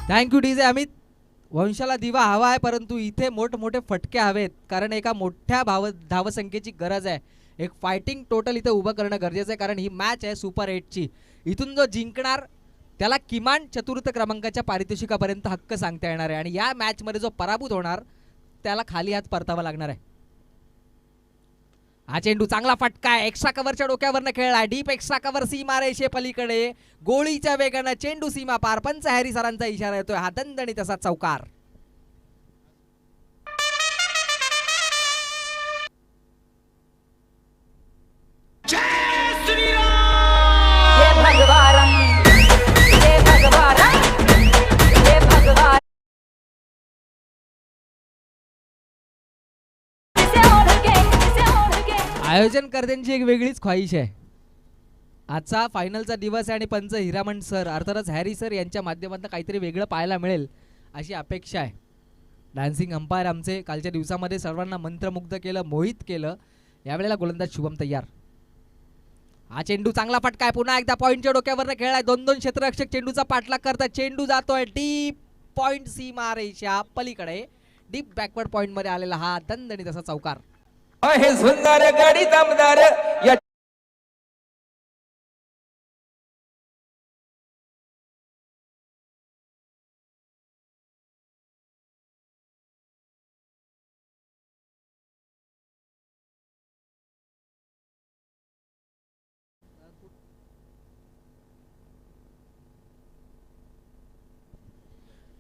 Thank you DJ Amit. वंशाला दिवा हवा आहे, परंतु इथे मोठमोठे फटके हवेत, कारण एका मोठ्या धावसंख्येची गरज आहे. एक फायटिंग टोटल इथे उभं करणं गरजेचं आहे, कारण ही मॅच आहे सुपर 8ची. इथून जो जिंकणार त्याला किमान चतुर्थ क्रमांकाच्या पारितोषिकापर्यंत हक्क सांगता येणार आहे, आणि या मॅचमध्ये जो पराभूत होणार त्याला खाली हात परतावा लागणार आहे. हा चेंडू चांगला फटका आहे, एक्स्ट्रा कव्हरच्या डोक्यावरनं खेळला, डीप एक्स्ट्रा कव्हर सीमा रेषे पलीकडे, गोळीच्या वेगानं चेंडू सीमा पार. पंच हॅरी सरांचा इशारा येतोय, हा दणदणी तसा चौकार. ये भगवान ये भगवान ये भगवान आयोजनकर्त्यांची एक वेगळीच ख्वाहिश आहे. आजचा फायनलचा दिवस आहे आणि पंच हिरामण सर अर्थातच हॅरी सर यांच्या माध्यमातून काहीतरी वेगळं पाहायला मिळेल अशी अपेक्षा आहे. डान्सिंग अंपायर आमचे कालच्या दिवसामध्ये सर्वांना मंत्रमुग्ध केलं, मोहित केलं. यावेळेला गोलंदाज शुभम तयार. हा चेंडू चांगला फटका आहे, पुन्हा एकदा पॉईंटच्या डोक्यावर खेळलाय, दोन दोन क्षेत्ररक्षक चेंडूचा पाठलाग करतात. चेंडू जातोय डीप पॉईंट सीमा रेषा पलीकडे, डीप बॅकवर्ड पॉईंट मध्ये आलेला हा दणदणी तसा चौकार. हे सुंदर गाडी दमदार या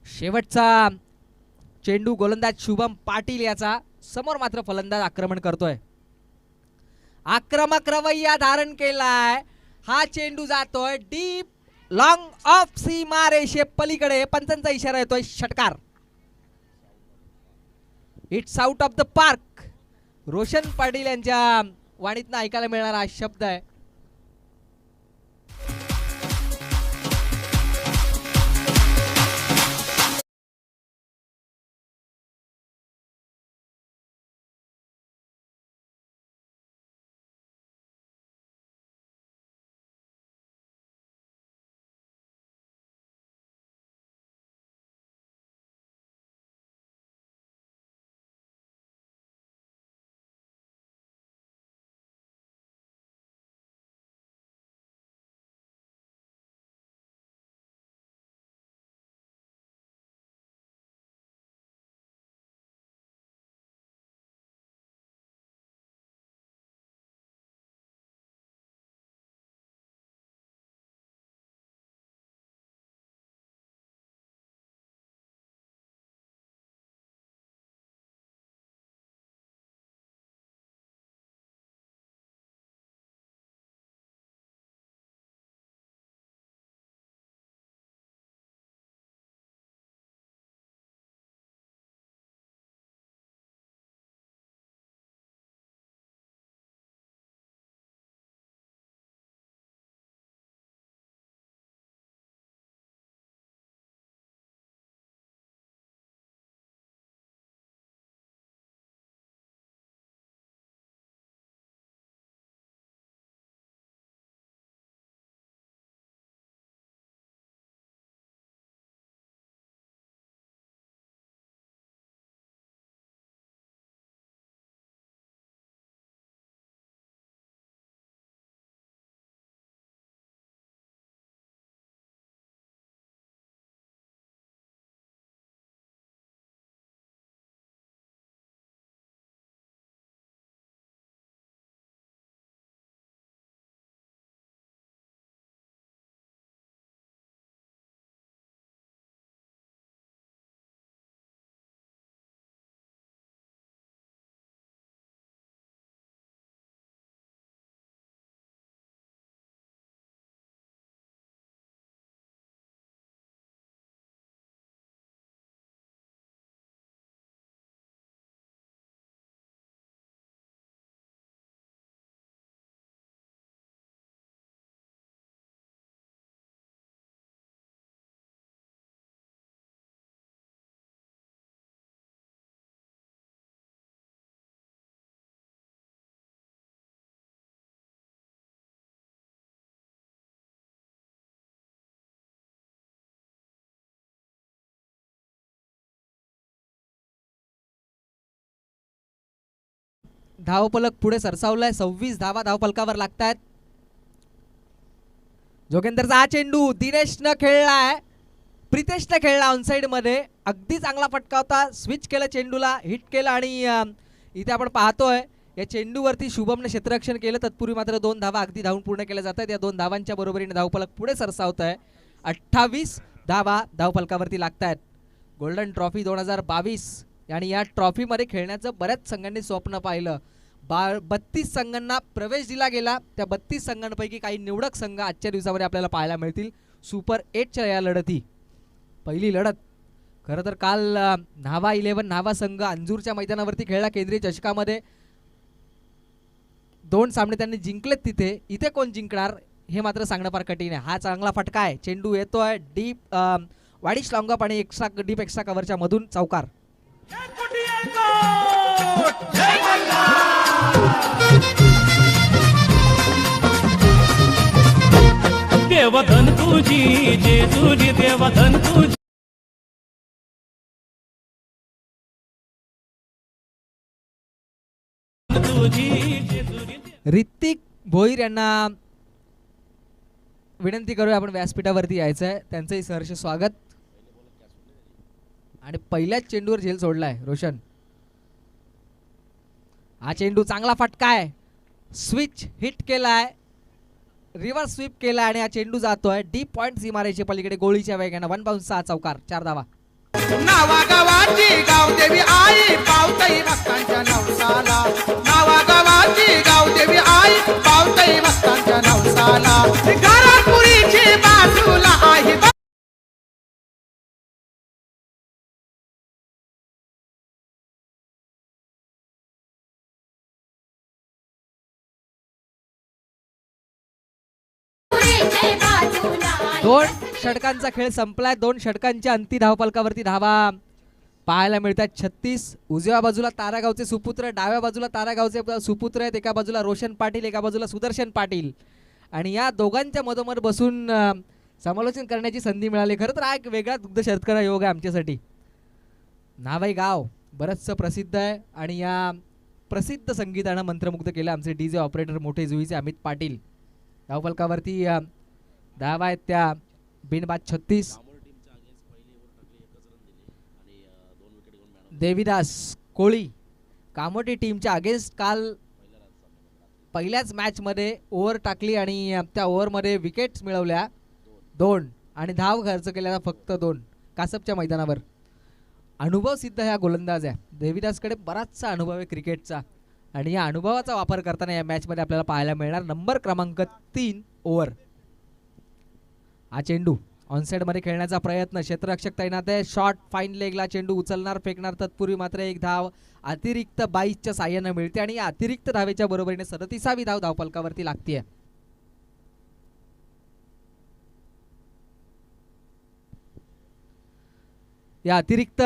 शेवटचा चेंडू गोलंदाज शुभम पाटील याचा, समोर मात्र फलंदाज आक्रमण करतोय. आक्रमक रवैया धारण केलाय, हा चेंडू जातोय डीप लॉंग ऑफ सीमा रेषे पलीकडे, पंचांचा इशारा येतोय षटकार. It's out of the park. Roshan Patil यांच्या वाणीतनं ऐकायला मिळणारा हा शब्द आहे. धावफलक पुढे सरसावलाय. 26 धावा धावफलकावर लागतायत. जोगेंदरचा हा चेंडू दिनेशनं खेळलाय, प्रितेशनं खेळला ऑनसाइड मध्ये. अगदी चांगला फटका होता. स्विच केलं चेंडूला, हिट केलं आणि इथे आपण पाहतोय या चेंडूवरती शुभमने क्षेत्ररक्षण केलं. तत्पूर्वी मात्र 2 धावा अगदी धावून पूर्ण केल्या जात आहेत. या 2 धावांच्या बरोबरीने धावफलक पुढे सरसावत आहे. 28 धावा धावफलकावरती लागतायत. गोल्डन ट्रॉफी 2022 आणि या ट्रॉफीमध्ये खेळण्याचं बऱ्याच संघांनी स्वप्न पाहिलं. 32 संघांना प्रवेश दिला गेला. त्या 32 संघांपैकी काही निवडक संघ आजच्या दिवसामध्ये आपल्याला पाहायला मिळतील सुपर 8च्या या लढती. पहिली लढत खरं तर काल न्हावा 11 न्हावा संघ अंजूरच्या मैदानावरती खेळला केंद्रीय चषकामध्ये. 2 सामने त्यांनी जिंकलेत तिथे. इथे कोण जिंकणार हे मात्र सांगणं फार कठीण आहे. हा चांगला फटका आहे. चेंडू येतोय डीप वाडीश लॉंगअप आणि डीप एक्स्ट्रा कव्हरच्या मधून चौकार. देवधन तुझी जेजुरी देवधन तुझी ऋतिक भोईर यांना विनंती करूया आपण व्यासपीठावरती यायचं आहे. त्यांचंही सहर्ष स्वागत. आणि पहिल्याच चेंडूवर झेल सोडलाय रोशन. हा चेंडू चांगला फटका आहे. स्विच हिट केलाय, रिव्हर्स स्वीप केला आणि हा चेंडू जातोय डीप पॉइंट सीमारेषे पलीकडे गोळीच्या वेगाने. 1 बाउन्स 6 चौकार 4 धावा. नावा गावाची गावदेवी आई पावतई भक्तांच्या नवसाला. नावा गावाची गावदेवी आई पावतई भक्तांच्या नवसाला. घरापुरीची बाजूला आहे दोन षटकांचा खेळ संपलाय. 2 षटकांच्या अंती धावफलकावरती धावा पाहायला मिळतात 36. उजव्या बाजूला तारागावचे सुपुत्र, डाव्या बाजूला तारागावचे सुपुत्र आहेत. एका बाजूला रोशन पाटील, एका बाजूला सुदर्शन पाटील. आणि या दोघांच्या मधोमध बसून समालोचन करण्याची संधी मिळाली. खरं तर हा एक वेगळा दुग्ध शर्यतकरा योग आहे आमच्यासाठी. नावाई गाव बरंचसं प्रसिद्ध आहे आणि या प्रसिद्ध संगीतानं मंत्रमुग्ध केलं आमचे डीजे ऑपरेटर मोठे जुईचे अमित पाटील. धावफलकावरती धावा आहेत त्या बिनबाद 36. देवीदास कोळी कामोटी टीमच्या अगेन्स्ट काल पहिल्याच मॅच मध्ये ओव्हर टाकली आणि त्या ओव्हरमध्ये विकेट्स मिळवल्या 2 आणि धाव खर्च केलेला फक्त 2 कासपच्या मैदानावर. अनुभव सिद्ध ह्या गोलंदाज आहे. देवीदासकडे बराचसा अनुभव आहे क्रिकेटचा आणि या अनुभवाचा वापर करताना या मॅच मध्ये आपल्याला पाहायला मिळणार. नंबर क्रमांक 3 ओव्हर. हा चेंडू ऑनसाइड मध्ये खेळण्याचा प्रयत्न. क्षेत्ररक्षक तैनात आहे. शॉट फाईन लेगला चेंडू उचलणार फेकणार. तत्पूर्वी मात्र एक धाव अतिरिक्त 22च्या साह्याने मिळते आणि या अतिरिक्त धावेच्या बरोबरीने 37वी धाव धावफलकावरती लागते. या अतिरिक्त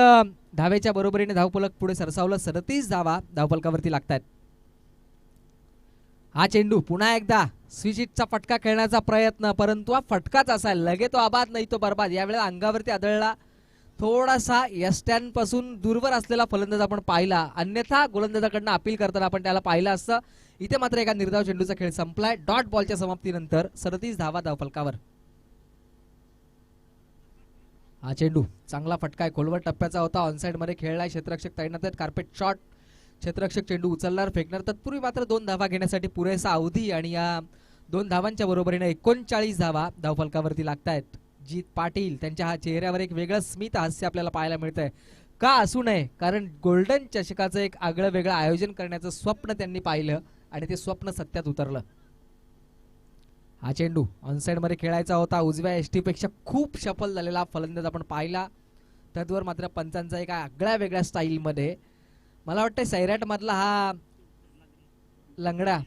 धावेच्या बरोबरीने धावफलक पुढे सरसावलं. 37 धावा धावफलकावरती लागतात. हा चेंडू पुन्हा एकदा स्विचिटचा फटका खेळण्याचा प्रयत्न, परंतु हा फटकाच असा लगे तो आबाद नाही तो बरबाद. यावेळेला अंगावरती आदळला थोडासा यस्टॅन पासून दूरवर असलेला फलंदाज आपण पाहिला. अन्यथा गोलंदाजाकडनं अपील करताना आपण त्याला पाहिलं असतं. इथे मात्र एका निर्धाव चेंडूचा खेळ संपलाय. डॉट बॉलच्या समाप्तीनंतर 37 धावा धावफलकावर. हा चेंडू चांगला फटका आहे. खोलवर टप्प्याचा होता. ऑनसाइड मध्ये खेळलाय. क्षेत्ररक्षक तैनात आहेत. Carpet shot. क्षेत्ररक्षक चेंडू उचलणार फेकणार. तत्पूर्वी मात्र 2 धावा घेण्यासाठी पुरेसा अवधी आणि या 2 धावांच्या बरोबरीने 39 धावा धावफलकावरती लागतायत. जीत पाटील त्यांच्या हा चेहऱ्यावर एक वेगळं स्मित हास्य आपल्याला पाहायला मिळतंय. का असू नये, कारण गोल्डन चषकाचं एक आगळं वेगळं आयोजन करण्याचं स्वप्न त्यांनी पाहिलं आणि ते स्वप्न सत्यात उतरलं. हा चेंडू ऑनसाइड मध्ये खेळायचा होता. उजव्या एसटी पेक्षा खूप सफल झालेला फलंदाज आपण पाहिला. त्यावर मात्र पंचांचा एका आगळ्या वेगळ्या स्टाईल मध्ये, मला वाटतं सैराट मधला हा लंगडा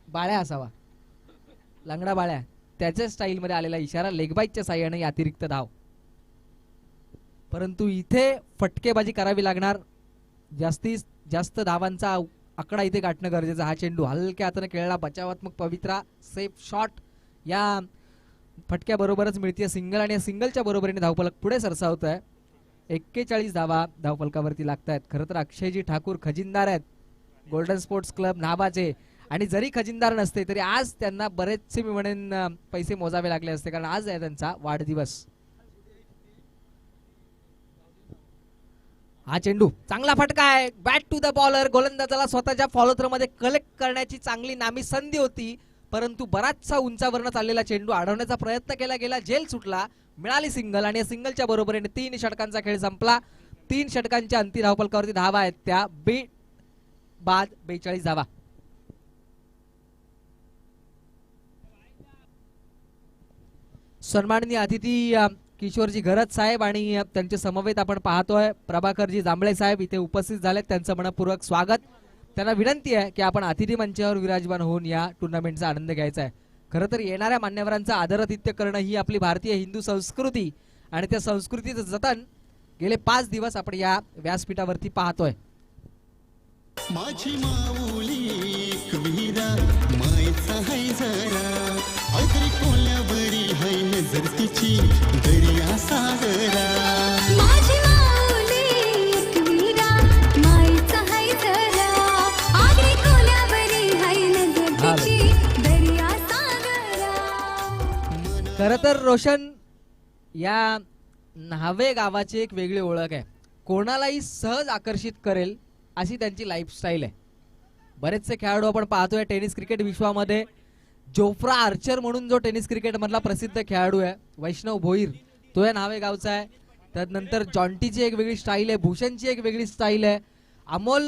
बाळ्या असावा, लंगडा बाळ्या, त्याच्या स्टाईल मध्ये आलेला इशारा. लेगबाईच्या साह्याने अतिरिक्त धाव. परंतु इथे फटकेबाजी करावी लागणार. जास्तीत जास्त धावांचा आकडा इथे गाठणं गरजेचं. हा चेंडू हलक्या हाताने खेळला. बचावात्मक पवित्रा सेफ शॉट या फटक्या बरोबरच मिळते सिंगल आणि या सिंगलच्या बरोबरीने धावफलक पुढे सरसावत आहे. 41 धावा धावफलकावरती लागत आहेत. खरं तर अक्षयजी ठाकूर खजिनदार आहेत गोल्डन स्पोर्ट्स क्लब नाभाचे, आणि जरी खजिनदार नसते तरी आज त्यांना बरेचसे मी म्हणेन पैसे मोजावे लागले असते, कारण आज आहे त्यांचा वाढदिवस. हा चेंडू चांगला फटका आहे, बॅट टू द बॉलर. गोलंदाजाला स्वतःच्या फॉलो थ्रो मध्ये कलेक्ट करण्याची चांगली नामी संधी होती, परंतु बराचसा उंचावरनं चाललेला चेंडू अडवण्याचा प्रयत्न केला गेला, जेल सुटला, मिळाली सिंगल, आणि या सिंगलच्या बरोबरीने 3 षटकांचा खेळ संपला. 3 षटकांच्या अंतिम धावफलकावरती धावा आहेत त्या बाद 42 धावा. सन्माननीय अतिथी किशोरजी घरत साहेब आणि त्यांचे समवेत आपण पाहतोय प्रभाकरजी जांभळे साहेब इथे उपस्थित झालेत. त्यांचं मनपूर्वक स्वागत. त्यांना विनंती आहे की आपण अतिथी मंचावर विराजमान होऊन या टुर्नामेंटचा आनंद घ्यायचा आहे. खरं तर येणाऱ्या मान्यवरांचा आदरातिथ्य करणं ही आपली भारतीय हिंदू संस्कृती, आणि त्या संस्कृतीचं जतन गेले 5 दिवस आपण या व्यासपीठावरती पाहतोय. माझी माऊली कविरा मायचा है जरा अगरी कोल्यावरी है नजर तिची दर्या सागरा. माझी माऊली कविरा मायचा है जरा अगरी कोल्यावरी है नजर तिची दर्या सागरा. खरं तर रोशन, या न्हावे गावाची एक वेगळी ओळख आहे. कोणालाही सहज आकर्षित करेल अशी त्यांची लाईफस्टाईल आहे. बरेचसे खेळाडू आपण पाहतोय टेनिस क्रिकेट विश्वामध्ये. जोफ्रा आर्चर म्हणून जो टेनिस क्रिकेट मधला प्रसिद्ध खेळाडू आहे वैष्णव भोईर, तो या न्हावे गावचा आहे. त्यानंतर जॉन्टीची एक वेगळी स्टाईल आहे, भूषणची एक वेगळी स्टाईल आहे, अमोल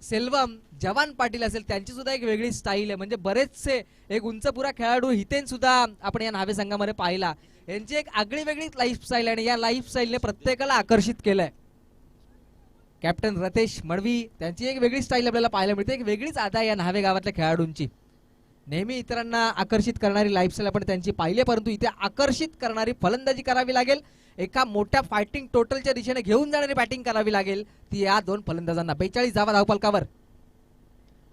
सेल्वम, जवान पाटील असेल त्यांची सुद्धा एक वेगळी स्टाईल आहे. म्हणजे बरेचसे एक उंचपुरा खेळाडू हितेन सुद्धा आपण या न्हावे संघामध्ये पाहिला. यांची एक आगळी वेगळी लाईफस्टाईल आहे आणि या लाईफस्टाईलने प्रत्येकाला आकर्षित केलंय. कॅप्टन रतेश मडवी, त्यांची एक वेगळी स्टाईल आपल्याला पाहायला मिळते. एक वेगळीच अदा या न्हावे गावातल्या खेळाडूंची. नेहमी इतरांना आकर्षित करणारी लाईफस्टाईल आपण त्यांची पाहिली, परंतु इथे आकर्षित करणारी फलंदाजी करावी लागेल. एका मोठ्या फायटिंग टोटलच्या दिशेने घेऊन जाणारी बॅटिंग करावी लागेल ती या 2 फलंदाजांना. 42 धावा धावफलकावर.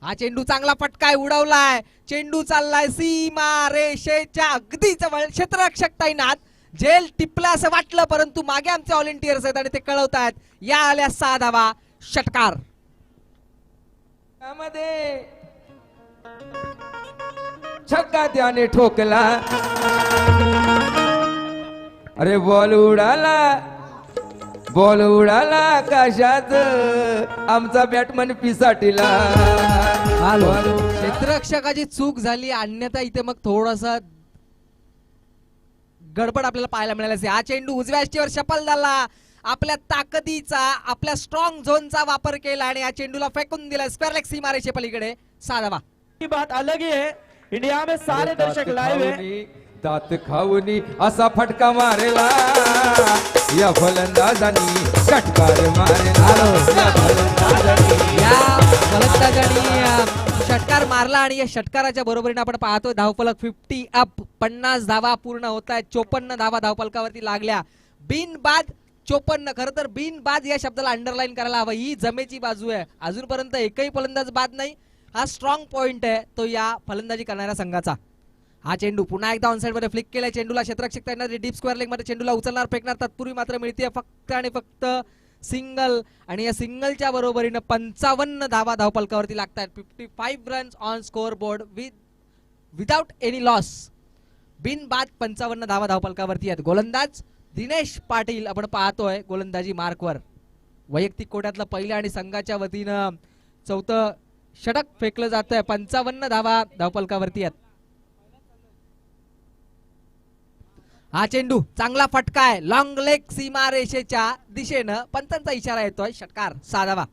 हा चेंडू चांगला फटकाय, उडवलाय, चेंडू चाललाय सीमा रेषेच्या अगदी जवळ. क्षेत्ररक्षक तैनात, जेल टिपला असं वाटलं, परंतु मागे आमचे व्हॉलेंटियर्स आहेत आणि ते कळवतात. या आल्या 6 धावा. षटकार. मध्ये छक्का त्याने ठोकला, अरे बॉल उडाला कशात आमचा बॅटमन पिसाटीला. क्षेत्ररक्षकाची चूक झाली, अन्यथा इथे मग थोडासा गडबड आपल्याला पाहायला मिळाली असते. हा चेंडू उजव्या अष्टीवर सफल झाला. आपल्या ताकदीचा, आपल्या स्ट्रॉंग झोनचा वापर केला आणि या चेंडूला फेकून दिला स्क्वेअर लेग सीमारेषे पलीकडे. 6 धावा. की बात अलग ही है, इंडिया में सारे दर्शक लाइव है. दात खाऊनी असा फटका मारला या फलंदाजांनी, षटकार मारला या फलंदाजांनी षटकार मारला आणि या षटकाराच्या बरोबरीने आपण पाहतो धावफलक 50 अप. 50 धावा पूर्ण होत आहेत. 54 धावा धावफलकावरती लागल्या. बिनबाद 54. खरं तर बिनबाद या शब्दाला अंडरलाईन करायला हवं. ही जमेची बाजू आहे. अजूनपर्यंत एकही फलंदाज बाद नाही. हा स्ट्रॉंग पॉइंट आहे तो या फलंदाजी करणाऱ्या संघाचा. हा चेंडू पुन्हा एकदा ऑनसाइड मध्ये फ्लिक केलाय. चेंडूला क्षेत्ररक्षक तैनात, डीप स्क्वेअर लेग मध्ये चेंडूला उचलणार, फेकणार. तत्पूर्वी मात्र मिळते फक्त आणि फक्त सिंगल, आणि या सिंगलच्या बरोबरीनं 55 धावा धावफलकावरती लागतात. 55 runs on scoreboard without any loss. बिनबाद 55 धावा धावफलकावरती आहेत. गोलंदाज दिनेश पाटील आपण पाहतोय गोलंदाजी मार्कवर. वैयक्तिक कोट्यातलं पहिलं आणि संघाच्या वतीनं 4थं षटक फेकलं जातंय. 55 धावा धावफलकावरती आहेत. हा चेंडू चांगला फटका आहे, लॉंग लेग सीमा रेषेच्या दिशेनं. पंचांचा इशारा येतोय. षटकार. 6 धावा.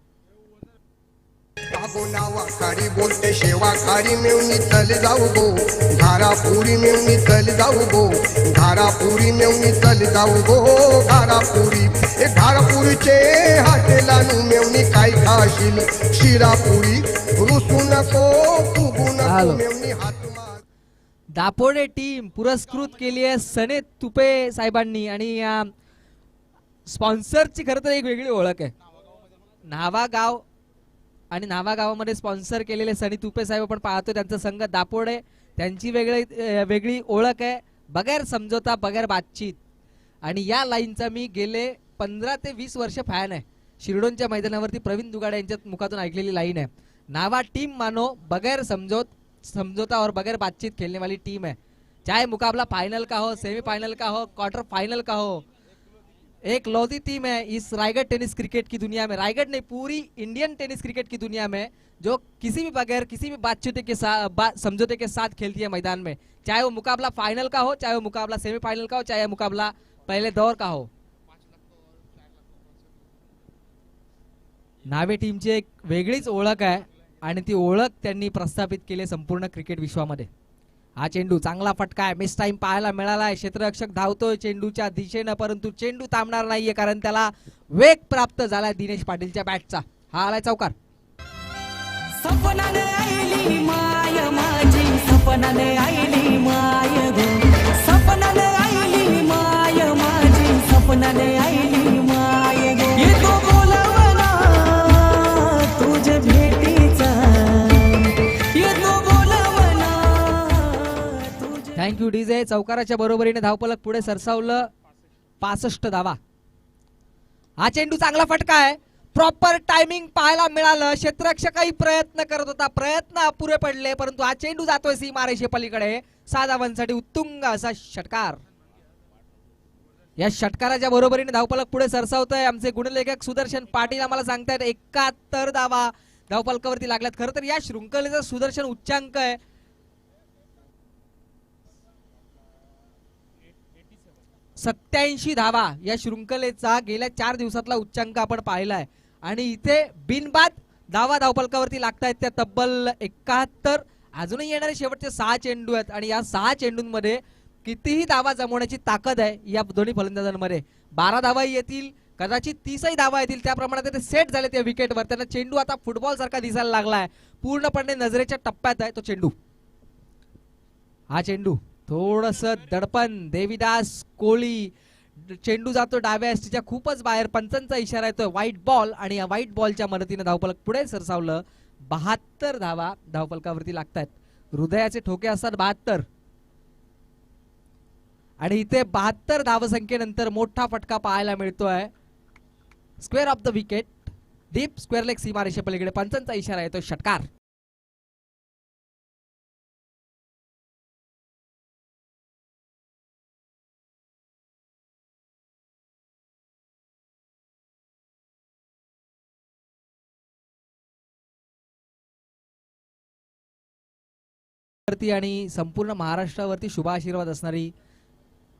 नावा खाडी बोलते शेवा खाडी मिळून चल जाऊ गो, घारापुरी मिळून चल जाऊ गो, घारापुरी मिळून चल जाऊ गो, घारापुरी. घारापुरीचे हाटेलानू मिळून काय खाशील, शिरापुरी रुसू नको फुगू नको मिळून हात मार. दापोडे टीम पुरस्कृत केली आहे सने तुपे साहेबांनी, आणि स्पॉन्सरची खरं तर एक वेगळी ओळख आहे. न्हावा गाव आणि न्हावा गावामध्ये स्पॉन्सर केलेले सनी तुपे साहेब आपण पाहतो. त्यांचा संघ दापोडे, त्यांची वेगळी ओळख आहे. बगैर समझोता बगैर बातचीत. आणि या लाईनचा मी गेले 15 ते 20 वर्ष फॅन आहे. शिरडोनच्या मैदानावरती प्रवीण दुगाडे यांच्या मुखातून ऐकलेली लाईन आहे. नावा टीम मानो बगैर समझौता और बगैर बातचीत खेलने वाली टीम है। चाहे मुकाबला फाइनल का हो, सेमीफाइनल का हो, क्वार्टर फाइनल का हो, एक लौती टीम है इस रायगढ़ टेनिस क्रिकेट की दुनिया में, रायगढ़ नहीं पूरी इंडियन टेनिस क्रिकेट की दुनिया में, जो किसी भी बगैर किसी भी बातचीत के साथ समझौते के साथ खेलती है मैदान में। चाहे वो मुकाबला फाइनल का हो, चाहे वो मुकाबला सेमीफाइनल का हो, चाहे मुकाबला पहले दौर का हो। नावे टीमची एक वेगळीच ओळख आहे आणि ती ओळख त्यांनी प्रस्थापित केली संपूर्ण क्रिकेट विश्वामध्ये। हा चेंडू चांगला फटका आहे, मिस टाइम पाहायला मिळालाय, क्षेत्ररक्षक धावतोय चेंडूच्या दिशेनं, परंतु चेंडू थांबणार नाहीये कारण त्याला वेग प्राप्त झालाय दिनेश पाटीलच्या बॅटचा। हा आलाय चौकार। सपनाने आईली माय माझी, सपनाने आईली माय गो, सपनाने आईली माय माझी, सपनाने आईली माय गो, येतो बोलावना तुझ्या भेटीचा, येतो बोलावना तुझ्या। Thank you DJ. चौकाराच्या बरोबरीने धावफलक पुढे सरसावलं 65 धावा। हा चेंडू चांगला फटका आहे, प्रॉपर टायमिंग पाहायला मिळालं, क्षेत्ररक्षकही प्रयत्न करत होता, प्रयत्न अपुरे पडले, परंतु हा चेंडू जातोय सीमारेषे पलीकडे 6 धावांसाठी उत्तुंग असा षटकार। या षटकाराच्या बरोबरीने धावफलक पुढे सरसावतोय। आमचे गुणलेखक सुदर्शन पाटील आम्हाला सांगतायत 71 धावा धावफलकावरती लागल्यात। खरं तर या शृंखलेचा सुदर्शन उच्चांक आहे 87 धावा। या शृंखलेचा गेल्या 4 दिवसातला उच्चांक आपण पाहिलाय आणि इथे बिनबाद धावा धावफलकावरती लागतायत त्या तब्बल 71। अजूनही येणारे शेवटचे 6 चेंडू आहेत आणि या 6 चेंडूंमध्ये कितीही धावा जमवण्याची ताकद आहे या दोन्ही फलंदाजांमध्ये। 12 धावाही येतील, कदाचित 30ही धावा येतील, त्या प्रमाणात ते सेट झाले त्या विकेटवर। त्यांना चेंडू आता फुटबॉल सारखा दिसायला लागलाय, पूर्णपणे नजरेच्या टप्प्यात आहे तो चेंडू। हा चेंडू थोडस दडपण, देविदास कोहली, चेंडू जातो डाव्या एसटीच्या खूपच बाहेर, पंचांचा इशारा येतोय व्हाईट बॉल आणि या व्हाईट बॉलच्या मदतीने धावफलक पुढे सरसावलं। 72 धावा धावफलकावरती लागतायत। हृदयाचे ठोके असतात 72 आणि इथे 72 धावसंख्येनंतर मोठा फटका पाहायला मिळतोय। Square off the wicket, deep square leg सीमारेषे पलीकडे, पंचांचा इशारा येतोय षटकार। आणि संपूर्ण महाराष्ट्रावरती शुभ आशीर्वाद असणारी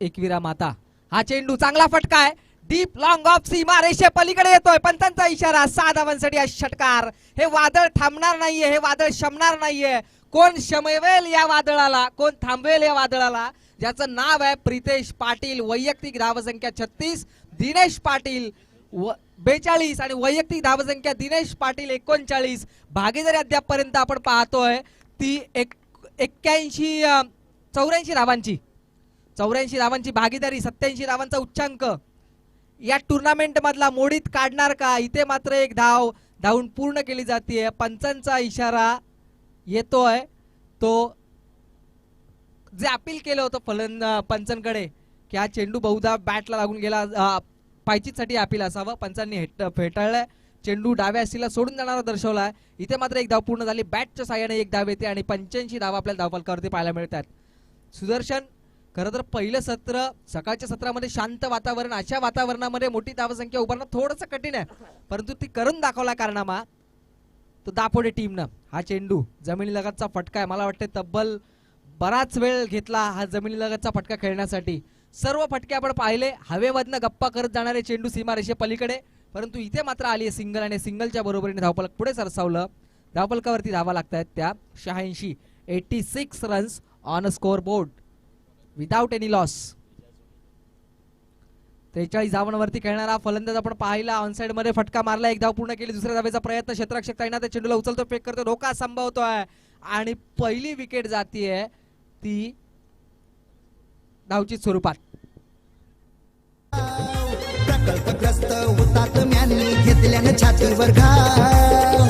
एकविरा माता। हा चेंडू चांगला फटका आहे, डीप लॉंग ऑफ सीमा रेषे पलीकडे येतोय, पंचांचा इशारा, 6 धावांसाठी हा षटकार। हे वादळ थांबणार नाहीये, हे वादळ शमणार नाहीये। कोण शमवेल या वादळाला, कोण थांबवेल या वादळाला, ज्याचं नाव आहे प्रितेश पाटील। वैयक्तिक धावसंख्या 36, दिनेश पाटील 42 आणि वैयक्तिक धावसंख्या दिनेश पाटील 39। भागीदारी अद्यापपर्यंत आपण पाहतोय ती 84 धावांची, 84 धावांची भागीदारी, 87 धावांचा उच्चांक या टुर्नामेंट मधला मोडीत काढणार का? इथे मात्र एक धावून पूर्ण केली जाते। पंचांचा इशारा येतोय, तो जे अपील केलं होतं पंचांकडे की हा चेंडू बहुधा बॅटला लागून गेला, पायचीसाठी अपील असावं, पंचांनी फेटाळलंय। चेंडू डाव्या हस्तीला सोडून जाणारा दर्शवलाय। इथे मात्र एक धाव पूर्ण झाली, बॅटच्या साहाय्याने एक धाव येते आणि 85 धावा आपल्याला धावफलकावरती पाहायला मिळतात। सुदर्शन, खरं तर पहिलं सत्र सकाळच्या सत्रामध्ये शांत वातावरण, अशा वातावरणामध्ये मोठी धावसंख्या उभारणं थोडंसं कठीण आहे, परंतु ती करून दाखवला कारनामा तो दापोडे टीमनं। हा चेंडू जमिनीलगतचा फटका आहे, मला वाटतं तब्बल बराच वेळ घेतला हा जमिनीलगतचा फटका खेळण्यासाठी। सर्व फटके आपण पाहिले, हवेमधनं गप्पा करत जाणारे चेंडू सीमारेषे पलीकडे, परंतु इथे मात्र आली आहे सिंगल आणि सिंगलच्या बरोबरीने धावफलक पुढे सरसावलं। धावफलकावरती धावा लागतायत त्या 86 runs on a score board without any loss. 43 धावांवरती खेळणारा फलंदाज आपण पाहिला, ऑनसाइड मध्ये फटका मारला, एक धाव पूर्ण केली। दुसऱ्या धावेचा प्रयत्न, क्षेत्ररक्षक तैनात, चेंडूला उचलतो, फेक करतो, धोका संभवतोय आणि पहिली विकेट जातीये ती धावचीत स्वरूपात। प्रकल्पग्रस्त होतात म्यांनी घेतल्यानं छातीवर घाव,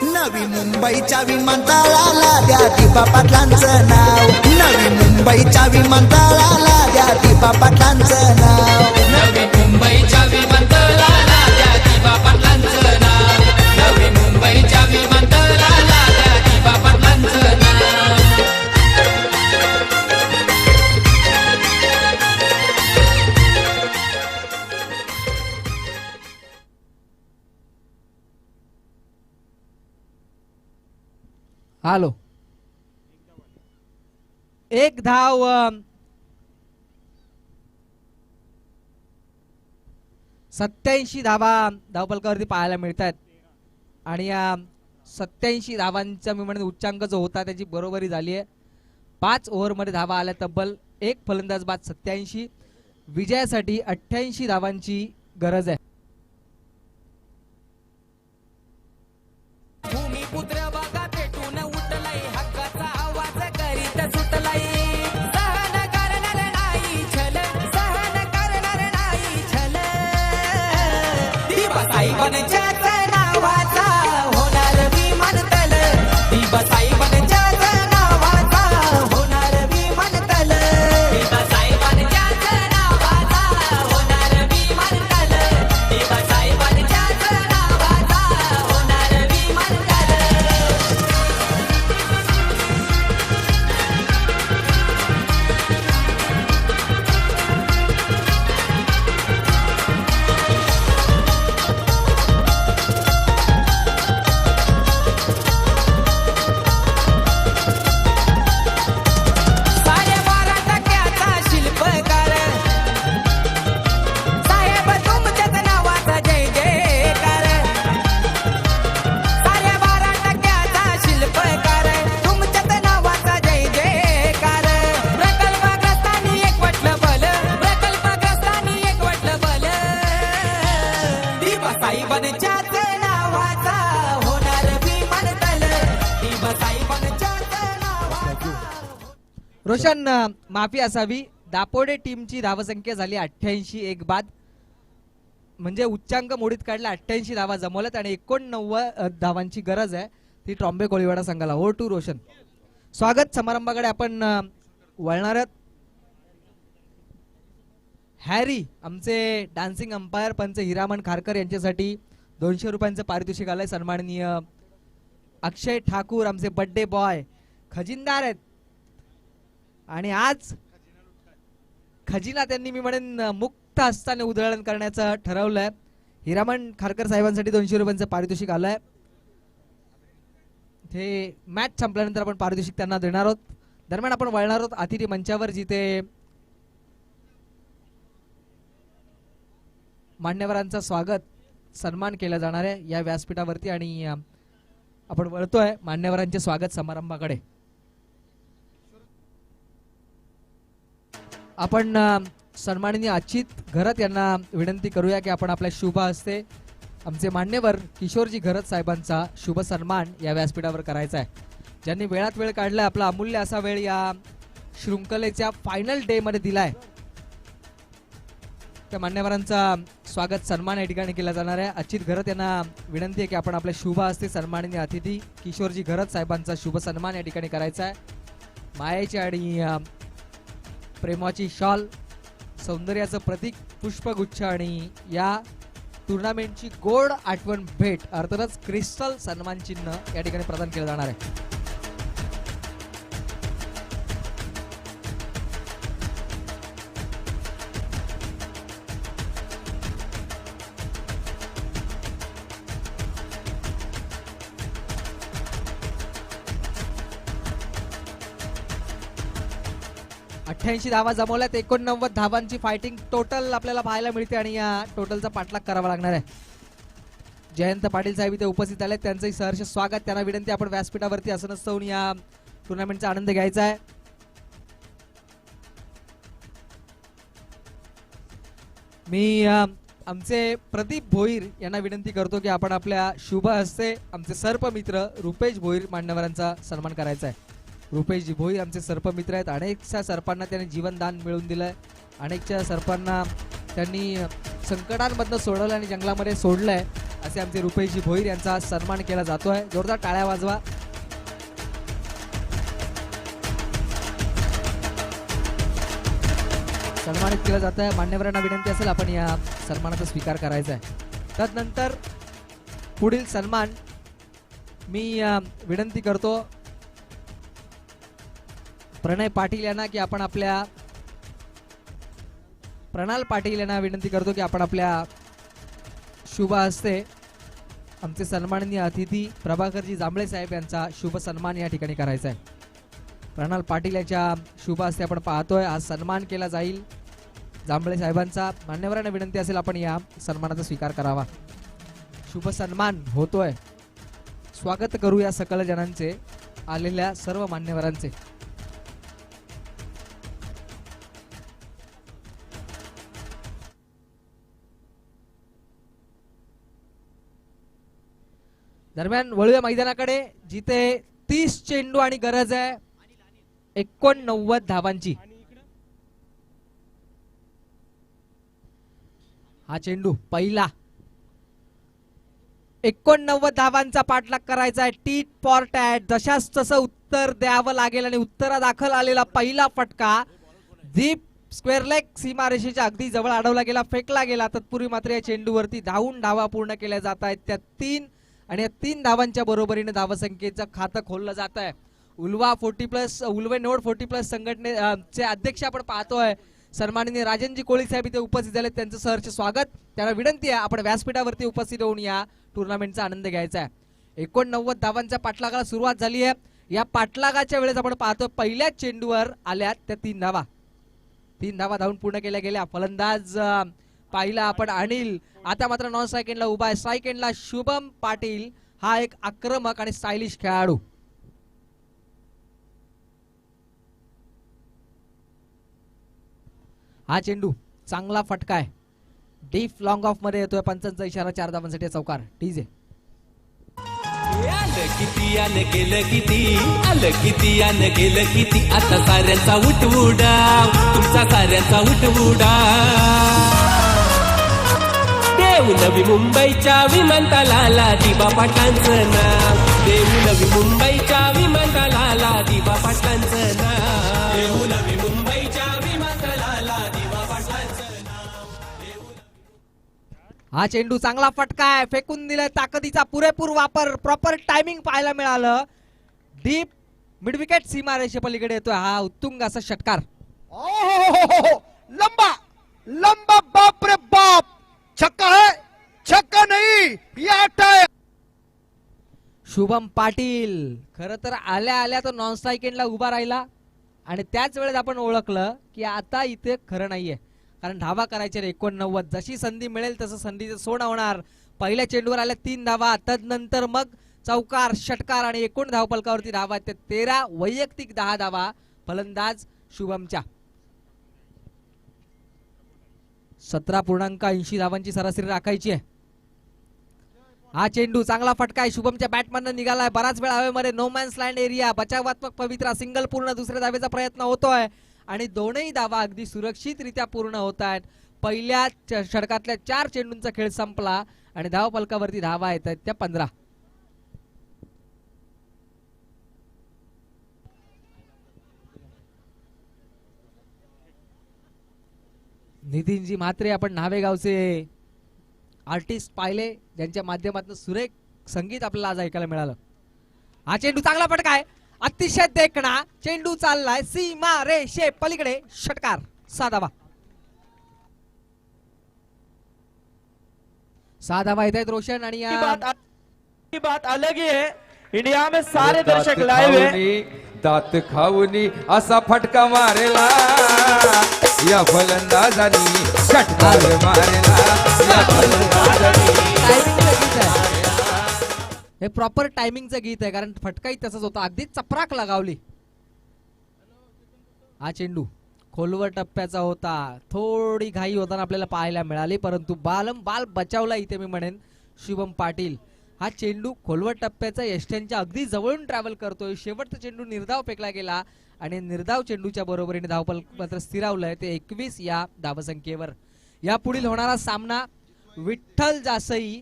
नवी मुंबईच्या विमानतळाला द्या दीपा पाटलांचं नाव, नवी मुंबईच्या विमानतळाला द्या दीपा पाटलांचं नाव, नवी मुंबईच्या विमानतळाला द्या दीपा पाटलांचं नाव, नवी मुंबईच्या हॅलो, एक धाव 87 धावा धावफलकावरती पाहायला मिळत आहेत आणि या 87 धावांचा मी म्हणेन उच्चांक जो होता त्याची बरोबरी झाली आहे. 5 ओव्हरमध्ये धावा आल्या तब्बल. एक फलंदाज बाद 87. विजयासाठी 88 धावांची गरज आहे. भूमिपुत्र बघा पेटून उठलाय, हक्काचा आवाज करीत सुटलाय. सहन करणार नाही छल, सहन करणार नाही छल. दिवासाहेबांच्याच नावाचा होणार विमानतल, दिवासाहेबांच्याच नावाचा होणार विमानतल, दिवासाहेबांच्याच नावाचा होणार विमानतल, दिवासाहेबांच्याच नावाचा होणार विमानतल. साऱ्या 12 टक्क्याचा शिल्पकार, साहेब तुमच्याच नावाचा जय जयकार. साऱ्या 12 टक्क्याचा शिल्पकार, तुमच्याच नावाचा जय जयकार. प्रकल्पग्रस्तांनी एकवटलं बल, प्रकल्पग्रस्तांनी एकवटलं बल. दिवासाहेबांच्याच नावाचा होणार विमानतल, दिवासाहेबांच्याच नावाचा. रोशन, माफी असावी. दापोडे टीमची धावसंख्या झाली 88. एक बाद म्हणजे उच्चांक मोडीत काढला. 88 धावा जमवल्यात आणि 89 धावांची गरज आहे ती ट्रॉम्बे कोळीवाडा संघाला. हो टू रोशन. स्वागत समारंभाकडे आपण वळणार आहोत. हॅरी आमचे डान्सिंग अंपायर पंच हिरामण खारकर यांच्यासाठी 200 रुपयांचं पारितोषिक आलंय. सन्माननीय अक्षय ठाकूर आमचे बर्थडे बॉय खजिनदार आहेत आणि आज खजिना त्यांनी मी म्हणेन मुक्त हस्ताने उधळण करण्याचं ठरवलंय. हिरामण खारकर साहेबांसाठी 200 रुपयांचं पारितोषिक आलंय. हे मॅच संपल्यानंतर आपण पारितोषिक त्यांना देणार आहोत. दरम्यान आपण वळणार आहोत अतिथी मंचावर जिथे मान्यवरांचा स्वागत सन्मान केला जाणार आहे या व्यासपीठावरती आणि आपण वळतोय मान्यवरांच्या स्वागत समारंभाकडे. आपण सन्माननीय अच्युत घरत यांना विनंती करूया की आपण आपल्या शुभ हस्ते आमचे मान्यवर किशोरजी घरत साहेबांचा शुभ सन्मान या व्यासपीठावर करायचा आहे. ज्यांनी वेळात वेळ काढलाय, आपला अमूल्य असा वेळ या शृंखलेच्या फायनल डे मध्ये दिलाय, त्या मान्यवरांचा स्वागत सन्मान या ठिकाणी केला जाणार आहे. अच्युत घरत यांना विनंती आहे की आपण आपल्या शुभ हस्ते सन्माननीय अतिथी किशोरजी घरत साहेबांचा शुभ सन्मान या ठिकाणी करायचा आहे. मायेची आणि प्रेमाची शॉल, सौंदर्याचं प्रतीक पुष्पगुच्छ आणि या टुर्नामेंटची गोड आठवण भेट अर्थातच क्रिस्टल सन्मान चिन्ह या ठिकाणी प्रदान केलं जाणार आहे. अठ्ठ्याऐंशी धावा जमवल्यात. 89 धावांची फायटिंग टोटल आपल्याला पाहायला मिळते आणि या टोटलचा पाठलाग करावा लागणार आहे. जयंत पाटील साहेब इथे उपस्थित आले, त्यांचंही सहर्ष स्वागत. त्यांना विनंती आपण व्यासपीठावरती असं नसतं या टुर्नामेंटचा आनंद घ्यायचा आहे. मी आमचे प्रदीप भोईर यांना विनंती करतो की आपण आपल्या शुभ हस्ते आमचे सर्पमित्र रुपेश भोईर मान्यवरांचा सन्मान करायचा आहे. रुपेशजी भोईर आमचे सर्पमित्र आहेत. अनेकशा सर्पांना त्यांनी जीवनदान मिळवून दिलंय. अनेकशा सर्पांना त्यांनी संकटांमधनं सोडवलं आणि जंगलामध्ये सोडलंय. असे आमचे रुपेशजी भोईर यांचा सन्मान केला जातोय. जोरदार टाळ्या वाजवा. सन्मानित केलं जात आहे. मान्यवरांना विनंती असेल आपण या सन्मानाचा स्वीकार करायचा आहे. त्यानंतर पुढील सन्मान मी विनंती करतो प्रणय पाटील यांना की आपण आपल्या प्रणाल पाटील यांना विनंती करतो की आपण आपल्या शुभ हस्ते आमचे सन्माननीय अतिथी प्रभाकरजी जांभळे साहेब यांचा शुभ सन्मान या ठिकाणी करायचा आहे. प्रणाल पाटील यांच्या शुभ हस्ते आपण पाहतोय आज सन्मान केला जाईल जांभळे साहेबांचा. मान्यवरांना विनंती असेल आपण या सन्मानाचा स्वीकार करावा. शुभ सन्मान होतोय. स्वागत करूया सकल जनांचे, आलेल्या सर्व मान्यवरांचे. दरम्यान वळूया मैदानाकडे, जिथे 30 चेंडू आणि गरज आहे 89 धावांची. हा चेंडू पहिला 89 धावांचा पाठलाग करायचा आहे. टीट फॉर टॅट, जशाच तसं उत्तर द्यावं लागेल आणि उत्तरादाखल आलेला पहिला फटका दीप स्क्वेअर लेग सीमारेषेच्या अगदी जवळ अडवला गेला, फेकला गेला. तत्पूर्वी मात्र या चेंडूवरती धावून धावा पूर्ण केल्या जात आहेत. त्या 3 आणि या 3 धावांच्या बरोबरीने धावसंख्येचं खातं खोललं जात आहे. उल्वे नोड 40+ संघटनेचे अध्यक्ष आपण पाहतोय सन्माननीय राजनजी कोळी साहेब इथे उपस्थित झाले. त्यांचं सहर्ष स्वागत. त्यांना विनंती आहे आपण व्यासपीठावरती उपस्थित होऊन या टुर्नामेंटचा आनंद घ्यायचा आहे. 89 धावांच्या पाठलागाला सुरुवात झाली आहे. या पाठलागाच्या वेळेस आपण पाहतोय पहिल्याच चेंडूवर आल्या त्या 3 धावा. 3 धावा धावून पूर्ण केल्या गेल्या. फलंदाज पाहिला आपण अनिल, आता मात्र नॉन स्ट्राईक एंडला उभा आहे. स्ट्राईक एंडला शुभम पाटील, हा एक आक्रमक आणि स्टायलिश खेळाडू. हा चेंडू चांगला फटका आहे, डीप लॉंग ऑफ मध्ये येतोय. पंचांचा इशारा, 4 धावांसाठी चौकार. डीजे आलं किती आलं गेलं किती, आलं किती आलं गेलं किती, आता साऱ्यांचा उठवूडाव, तुमचा साऱ्यांचा उठवूडाव. देऊ नवी मुंबईच्या विमानतळाला दिबा पाटलांचं नाव, देऊ नवी मुंबईच्या विमानतळाला दिबा पाटलांचं नाव, देऊ नवी मुंबईच्या विमानतळाला दिबा पाटलांचं नाव. हा चेंडू चांगला फटका आहे, फेकून दिलाय. ताकदीचा पुरेपूर वापर, प्रॉपर टायमिंग पाहायला मिळालं. डीप मिड विकेट सीमारेषे पलीकडे येतोय हा उत्तुंग असा षटकार. लंबा लंबा, बाप रे बाप, छक्का है, छक्का नहीं, ये आटा है. शुभम पाटील खरं तर आल्या आल्या तो नॉन स्ट्राईक एंडला उभा राहिला आणि त्याच वेळेस आपण ओळखलं की आता इथे खरं नाहीये, कारण धावा करायचे 89. जशी संधी मिळेल तसं संधीचं सोड होणार. पहिल्या चेंडूवर आल्या 3 धावा, तदनंतर मग चौकार, षटकार आणि एकूण धावफलकावरती धावा 13, वैयक्तिक 10 धावा फलंदाज शुभमच्या. 17.80 धावांची सरासरी राखायची आहे. हा चेंडू चांगला फटका आहे, शुभमच्या बॅटमधनं निघालाय. बराच वेळ हवेमध्ये नो मॅन्स लँड एरिया, बचावात्मक पवित्रा, सिंगल पूर्ण, दुसऱ्या धावेचा प्रयत्न होतोय आणि दोनही धावा अगदी सुरक्षितरित्या पूर्ण होत आहेत. पहिल्या षटकातल्या 4 चेंडूंचा खेळ संपला आणि धावफलकावरती धावा येत आहेत त्या 15. नितीनजी म्हात्रे आपण नावेगावचे आर्टिस्ट पाहिले, ज्यांच्या माध्यमातून सुरेख संगीत आपल्याला आज ऐकायला मिळालं. हा चेंडू चांगला फटका आहे, अतिशय देखणा चेंडू चाललाय सीमा रेषे पलीकडे, षटकार. 6 धावा. 6 धावा येत आहेत रोशन. आणि की बात अलग ही है, इंडिया में सारे दर्शक लाइव है. दात खाऊनी असा फटका मारेला या फलंदाजानी, षटकार मारेला या फलंदाजानी. हे प्रॉपर टायमिंगचं गीत आहे, कारण फटकाही तसंच होता, अगदी चपराक लगावली. हा चेंडू खोलवर टप्प्याचा होता, थोडी घाई होताना आपल्याला पाहायला मिळाली, परंतु बाल बचावला इथे मी म्हणेन शुभम पाटील. हा चेंडू खोलवर टप्प्याचा यष्ट्यांच्या अगदी जवळून ट्रॅव्हल करतोय. शेवटचा चेंडू निर्धाव फेकला गेला आणि निर्धाव चेंडूच्या बरोबरीने धावफलक मात्र स्थिरावलंय ते 21 या धावसंख्येवर. या पुढील होणारा सामना विठ्ठल जासई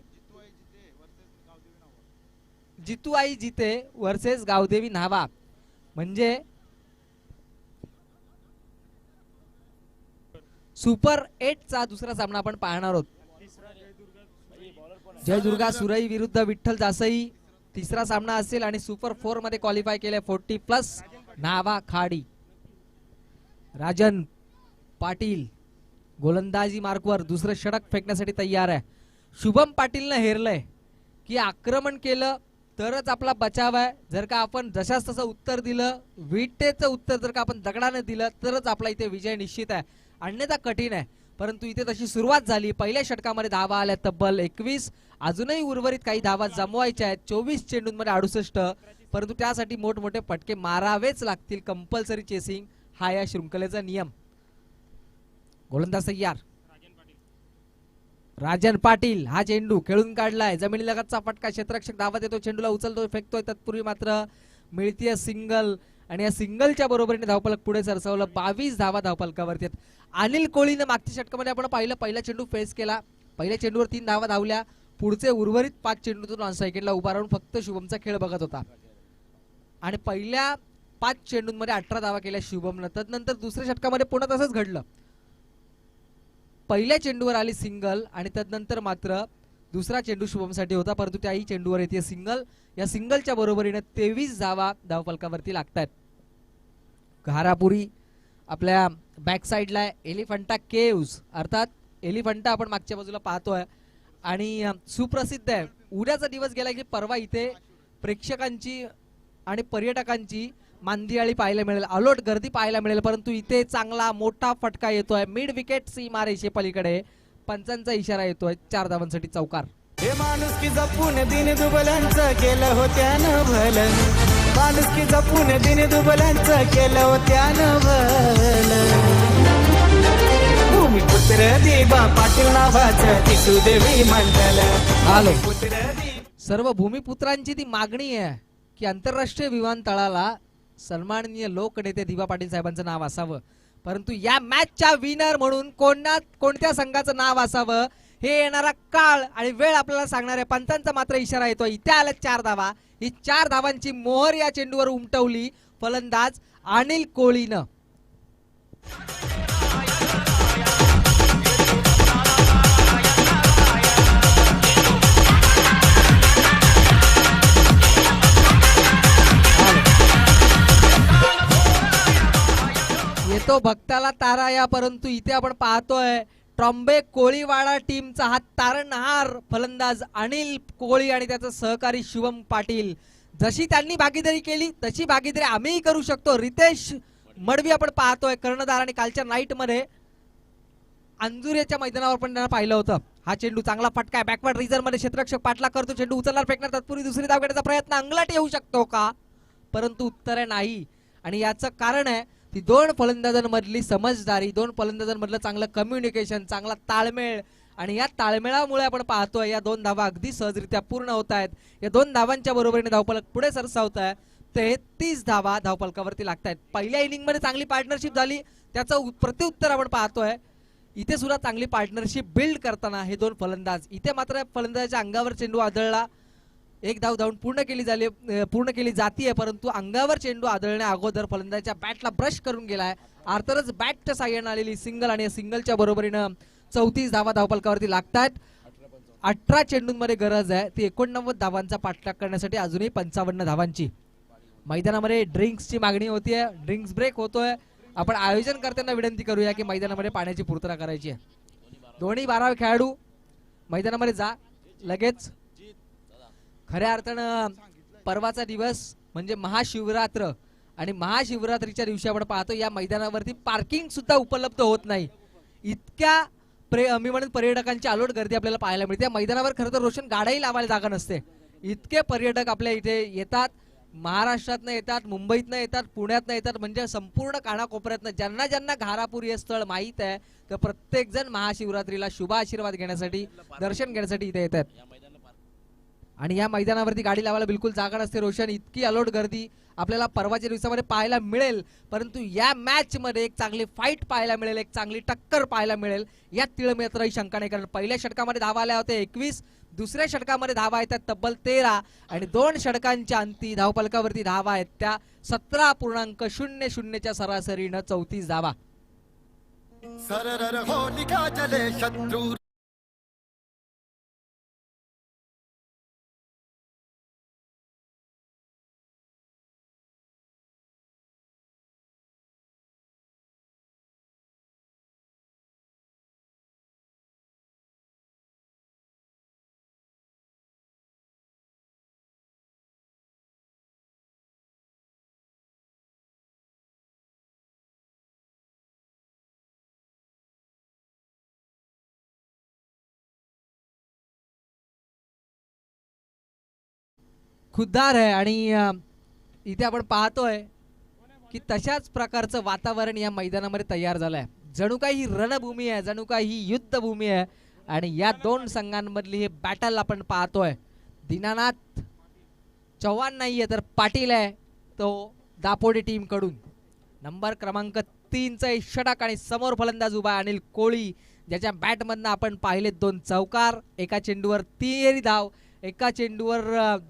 जितूआई जिते वर्सेस गावदेवी न्हावा, म्हणजे सुपर 8 चा दुसरा सामना आपण पाहणार आहोत. जय दुर्गा सुरई विरुद्ध विठ्ठल जासई तिसरा सामना असेल आणि सुपर 4 मध्ये क्वालिफाय केले 40+ न्हावा खाडी. राजन पाटील गोलंदाजी मार्कवर दुसरं षटक फेकण्यासाठी तयार आहे. शुभम पाटीलनं हेरलंय की आक्रमण केलं तरच आपला बचाव आहे. जर का आपण जशाच तसं उत्तर दिलं, विटेचं उत्तर जर का आपण दगडाने दिलं तरच आपला इथे विजय निश्चित आहे, अन्यथा कठीण आहे. परंतु इथे तशी सुरुवात झाली. पहिल्या षटकामध्ये धावा आल्या तब्बल 21. अजूनही उर्वरित काही धावा जमवायच्या आहेत. 24 चेंडूंमध्ये 68. परंतु त्यासाठी मोठमोठे फटके मारावेच लागतील. कंपल्सरी चेसिंग हा या शृंखलेचा नियम. गोलंदाज तयार. राजन पाटील हा चेंडू खेळून काढलाय. जमिनीलगतचा फटका. क्षेत्ररक्षक धावत येतो, चेंडूला उचलतोय, फेकतोय. तत्पूर्वी मात्र मिळतीये सिंगल आणि या सिंगलच्या बरोबरीने धावफलक पुढे सरसावलं. 22 धावा धावफलकावरती आहेत. अनिल कोळीनं मागच्या षटकामध्ये आपण पाहिलं, पहिला चेंडू फेस केला. पहिल्या चेंडूवर 3 धावा धावल्या. पुढचे उर्वरित 5 चेंडूतून ऑन सायकलला उभा राहून फक्त शुभमचा खेळ बघत होता आणि पहिल्या 5 चेंडूंमध्ये 18 धावा केल्या शुभमनं. तदनंतर दुसऱ्या षटकामध्ये पुन्हा तसंच घडलं. पहिल्या चेंडूवर आली सिंगल आणि तदनंतर मात्र दुसरा चेंडू शुभमसाठी होता, परंतु त्याही चेंडूवर येते सिंगल. या सिंगलच्या बरोबरीने 23 धावा धावफलकावरती लागतात. घारापुरी आपल्या बॅक साईडला एलिफंटा केव्स, अर्थात एलिफंटा आपण मागच्या बाजूला पाहतोय आणि सुप्रसिद्ध आहे. उद्याचा दिवस गेला की परवा इथे प्रेक्षकांची आणि पर्यटकांची मांदियाळी पाहायला मिळेल, अलोट गर्दी पाहायला मिळेल. परंतु इथे चांगला मोठा फटका येतोय मिड विकेट सीमारेषे पलीकडे. पंचांचा इशारा येतोय. 4 धावांसाठी चौकार. हे माणूस की जपून दिन दुबल्यांचं केलं होत्यानं भलं, माणूस की जपून दिन दुबल्यांचं केलं होत्यानं भलं. भूमिपुत्र देवा पाटील नावाचं तिसुदेवी मंडल आलो. सर्व भूमिपुत्रांची ती मागणी आहे की आंतरराष्ट्रीय विमानतळाला सन्माननीय लोकनेते दिबा पाटील साहेबांचं नाव असावं. परंतु या मॅचच्या विनर म्हणून कोणत्या संघाचं नाव असावं हे येणारा काळ आणि वेळ आपल्याला सांगणार आहे. पंचांचा मात्र इशारा येतो. इथे आल्या 4 धावा. ही 4 धावांची मोहर या चेंडूवर उमटवली फलंदाज अनिल कोळीनं. येतो भक्ताला तारा या, परंतु इथे आपण पाहतोय ट्रॉम्बे कोळीवाडा टीमचा हा तारणहार फलंदाज अनिल कोळी आणि त्याचा सहकारी शुभम पाटील. जशी त्यांनी भागीदारी केली तशी भागीदारी आम्हीही करू शकतो. रितेश मडवी आपण पाहतोय कर्णधार आणि कालच्या नाईट मध्ये अंजुरेच्या मैदानावर पण त्यांना पाहिलं होतं. हा चेंडू चांगला फटका आहे. बॅकवर्ड रिझर्व मध्ये क्षेत्ररक्षक पाठला करतो. चेंडू उचलणार, फेकणार. तत्पूर्वी दुसरी धाव घेण्याचा प्रयत्न. अंगलाट येऊ शकतो का? परंतु उत्तर आहे नाही. आणि याचं कारण आहे ती 2 फलंदाजांमधली समजदारी, 2 फलंदाजांमधलं चांगलं कम्युनिकेशन, चांगला ताळमेळ. आणि या ताळमेळामुळे आपण पाहतोय या 2 धावा अगदी सहजरित्या पूर्ण होत आहेत. या 2 धावांच्या बरोबरीने धावफलक पुढे सरसावत आहे. 33 धावा धावफलकावरती लागत आहेत. पहिल्या इनिंग मध्ये चांगली पार्टनरशिप झाली, त्याचं प्रत्युत्तर आपण पाहतोय. इथे सुद्धा चांगली पार्टनरशिप बिल्ड करताना हे 2 फलंदाज. इथे मात्र फलंदाजाच्या अंगावर चेंडू आदळला. 1 धाव धावून पूर्ण केली जातीये, परंतु अंगावर चेंडू आदळण्या अगोदर फलंदाजाच्या बॅटला ब्रश करून गेलाय. अर्थातच बॅटच्या साह्याने आलेली सिंगल आणि या सिंगलच्या बरोबरीनं 34 धावा धावफलकावरती लागतात. 18 चेंडूंमध्ये गरज आहे ती 89 धावांचा पाठलाग करण्यासाठी, अजूनही 55 धावांची. मैदानामध्ये ड्रिंक्सची मागणी होतीये, ड्रिंक्स ब्रेक होतोय. आपण आयोजन करताना विनंती करूया की मैदानामध्ये पाण्याची पूर्तता करायची आहे. दोन्ही 12 खेळाडू मैदानामध्ये जा लगेच. खऱ्या अर्थानं परवाचा दिवस म्हणजे महाशिवरात्र आणि महाशिवरात्रीच्या दिवशी आपण पाहतो या मैदानावरती पार्किंग सुद्धा उपलब्ध होत नाही. इतक्या मी म्हणत पर्यटकांची अलोट गर्दी आपल्याला पाहायला मिळते. मैदानावर खरं तर रोशन गाड्याही लावायला जागा नसते. इतके पर्यटक आपल्या इथे येतात. महाराष्ट्रातनं येतात, मुंबईतनं येतात, पुण्यातनं येतात, म्हणजे संपूर्ण कानाकोपऱ्यातनं ज्यांना ज्यांना घारापुरी हे स्थळ माहीत आहे तर प्रत्येक जण महाशिवरात्रीला शुभ आशीर्वाद घेण्यासाठी, दर्शन घेण्यासाठी इथे येतात. आणि या मैदानावरती गाडी लावायला बिलकुल जागा नसते. रोशन, इतकी अलोट गर्दी आपल्याला परवाच्या दिवसामध्ये पाहायला मिळेल, परंतु या मॅच मध्ये एक चांगली फाईट पाहायला मिळेल, एक चांगली टक्कर पाहायला मिळेल यात तिळमेत्रही शंका नाही. कारण पहिल्या षटकामध्ये धावा आल्या होत्या 21, दुसऱ्या षटकामध्ये धावा येतात तब्बल 13 आणि 2 षटकांच्या अंती धावफलकावरती धावा आहेत त्या 17.00च्या सरासरीनं 34 धावा. सरर होलिका जले शत्रु खुद्दार आहे आणि इथे आपण पाहतोय की तशाच प्रकारचं वातावरण या मैदानामध्ये तयार झालं आहे. जणू काही ही रणभूमी आहे, जणू काही ही युद्धभूमी आहे आणि या दोन संघांमधली हे बॅटल आपण पाहतोय. दीनानाथ चव्हाण नाहीये तर पाटील आहे तो दापोडे टीम कडून. नंबर क्रमांक 3चा षटक आणि समोर फलंदाज उभा अनिल कोळी, ज्याच्या बॅटमधनं आपण पाहिले 2 चौकार, एका चेंडूवर 3 धाव, एका चेंडूवर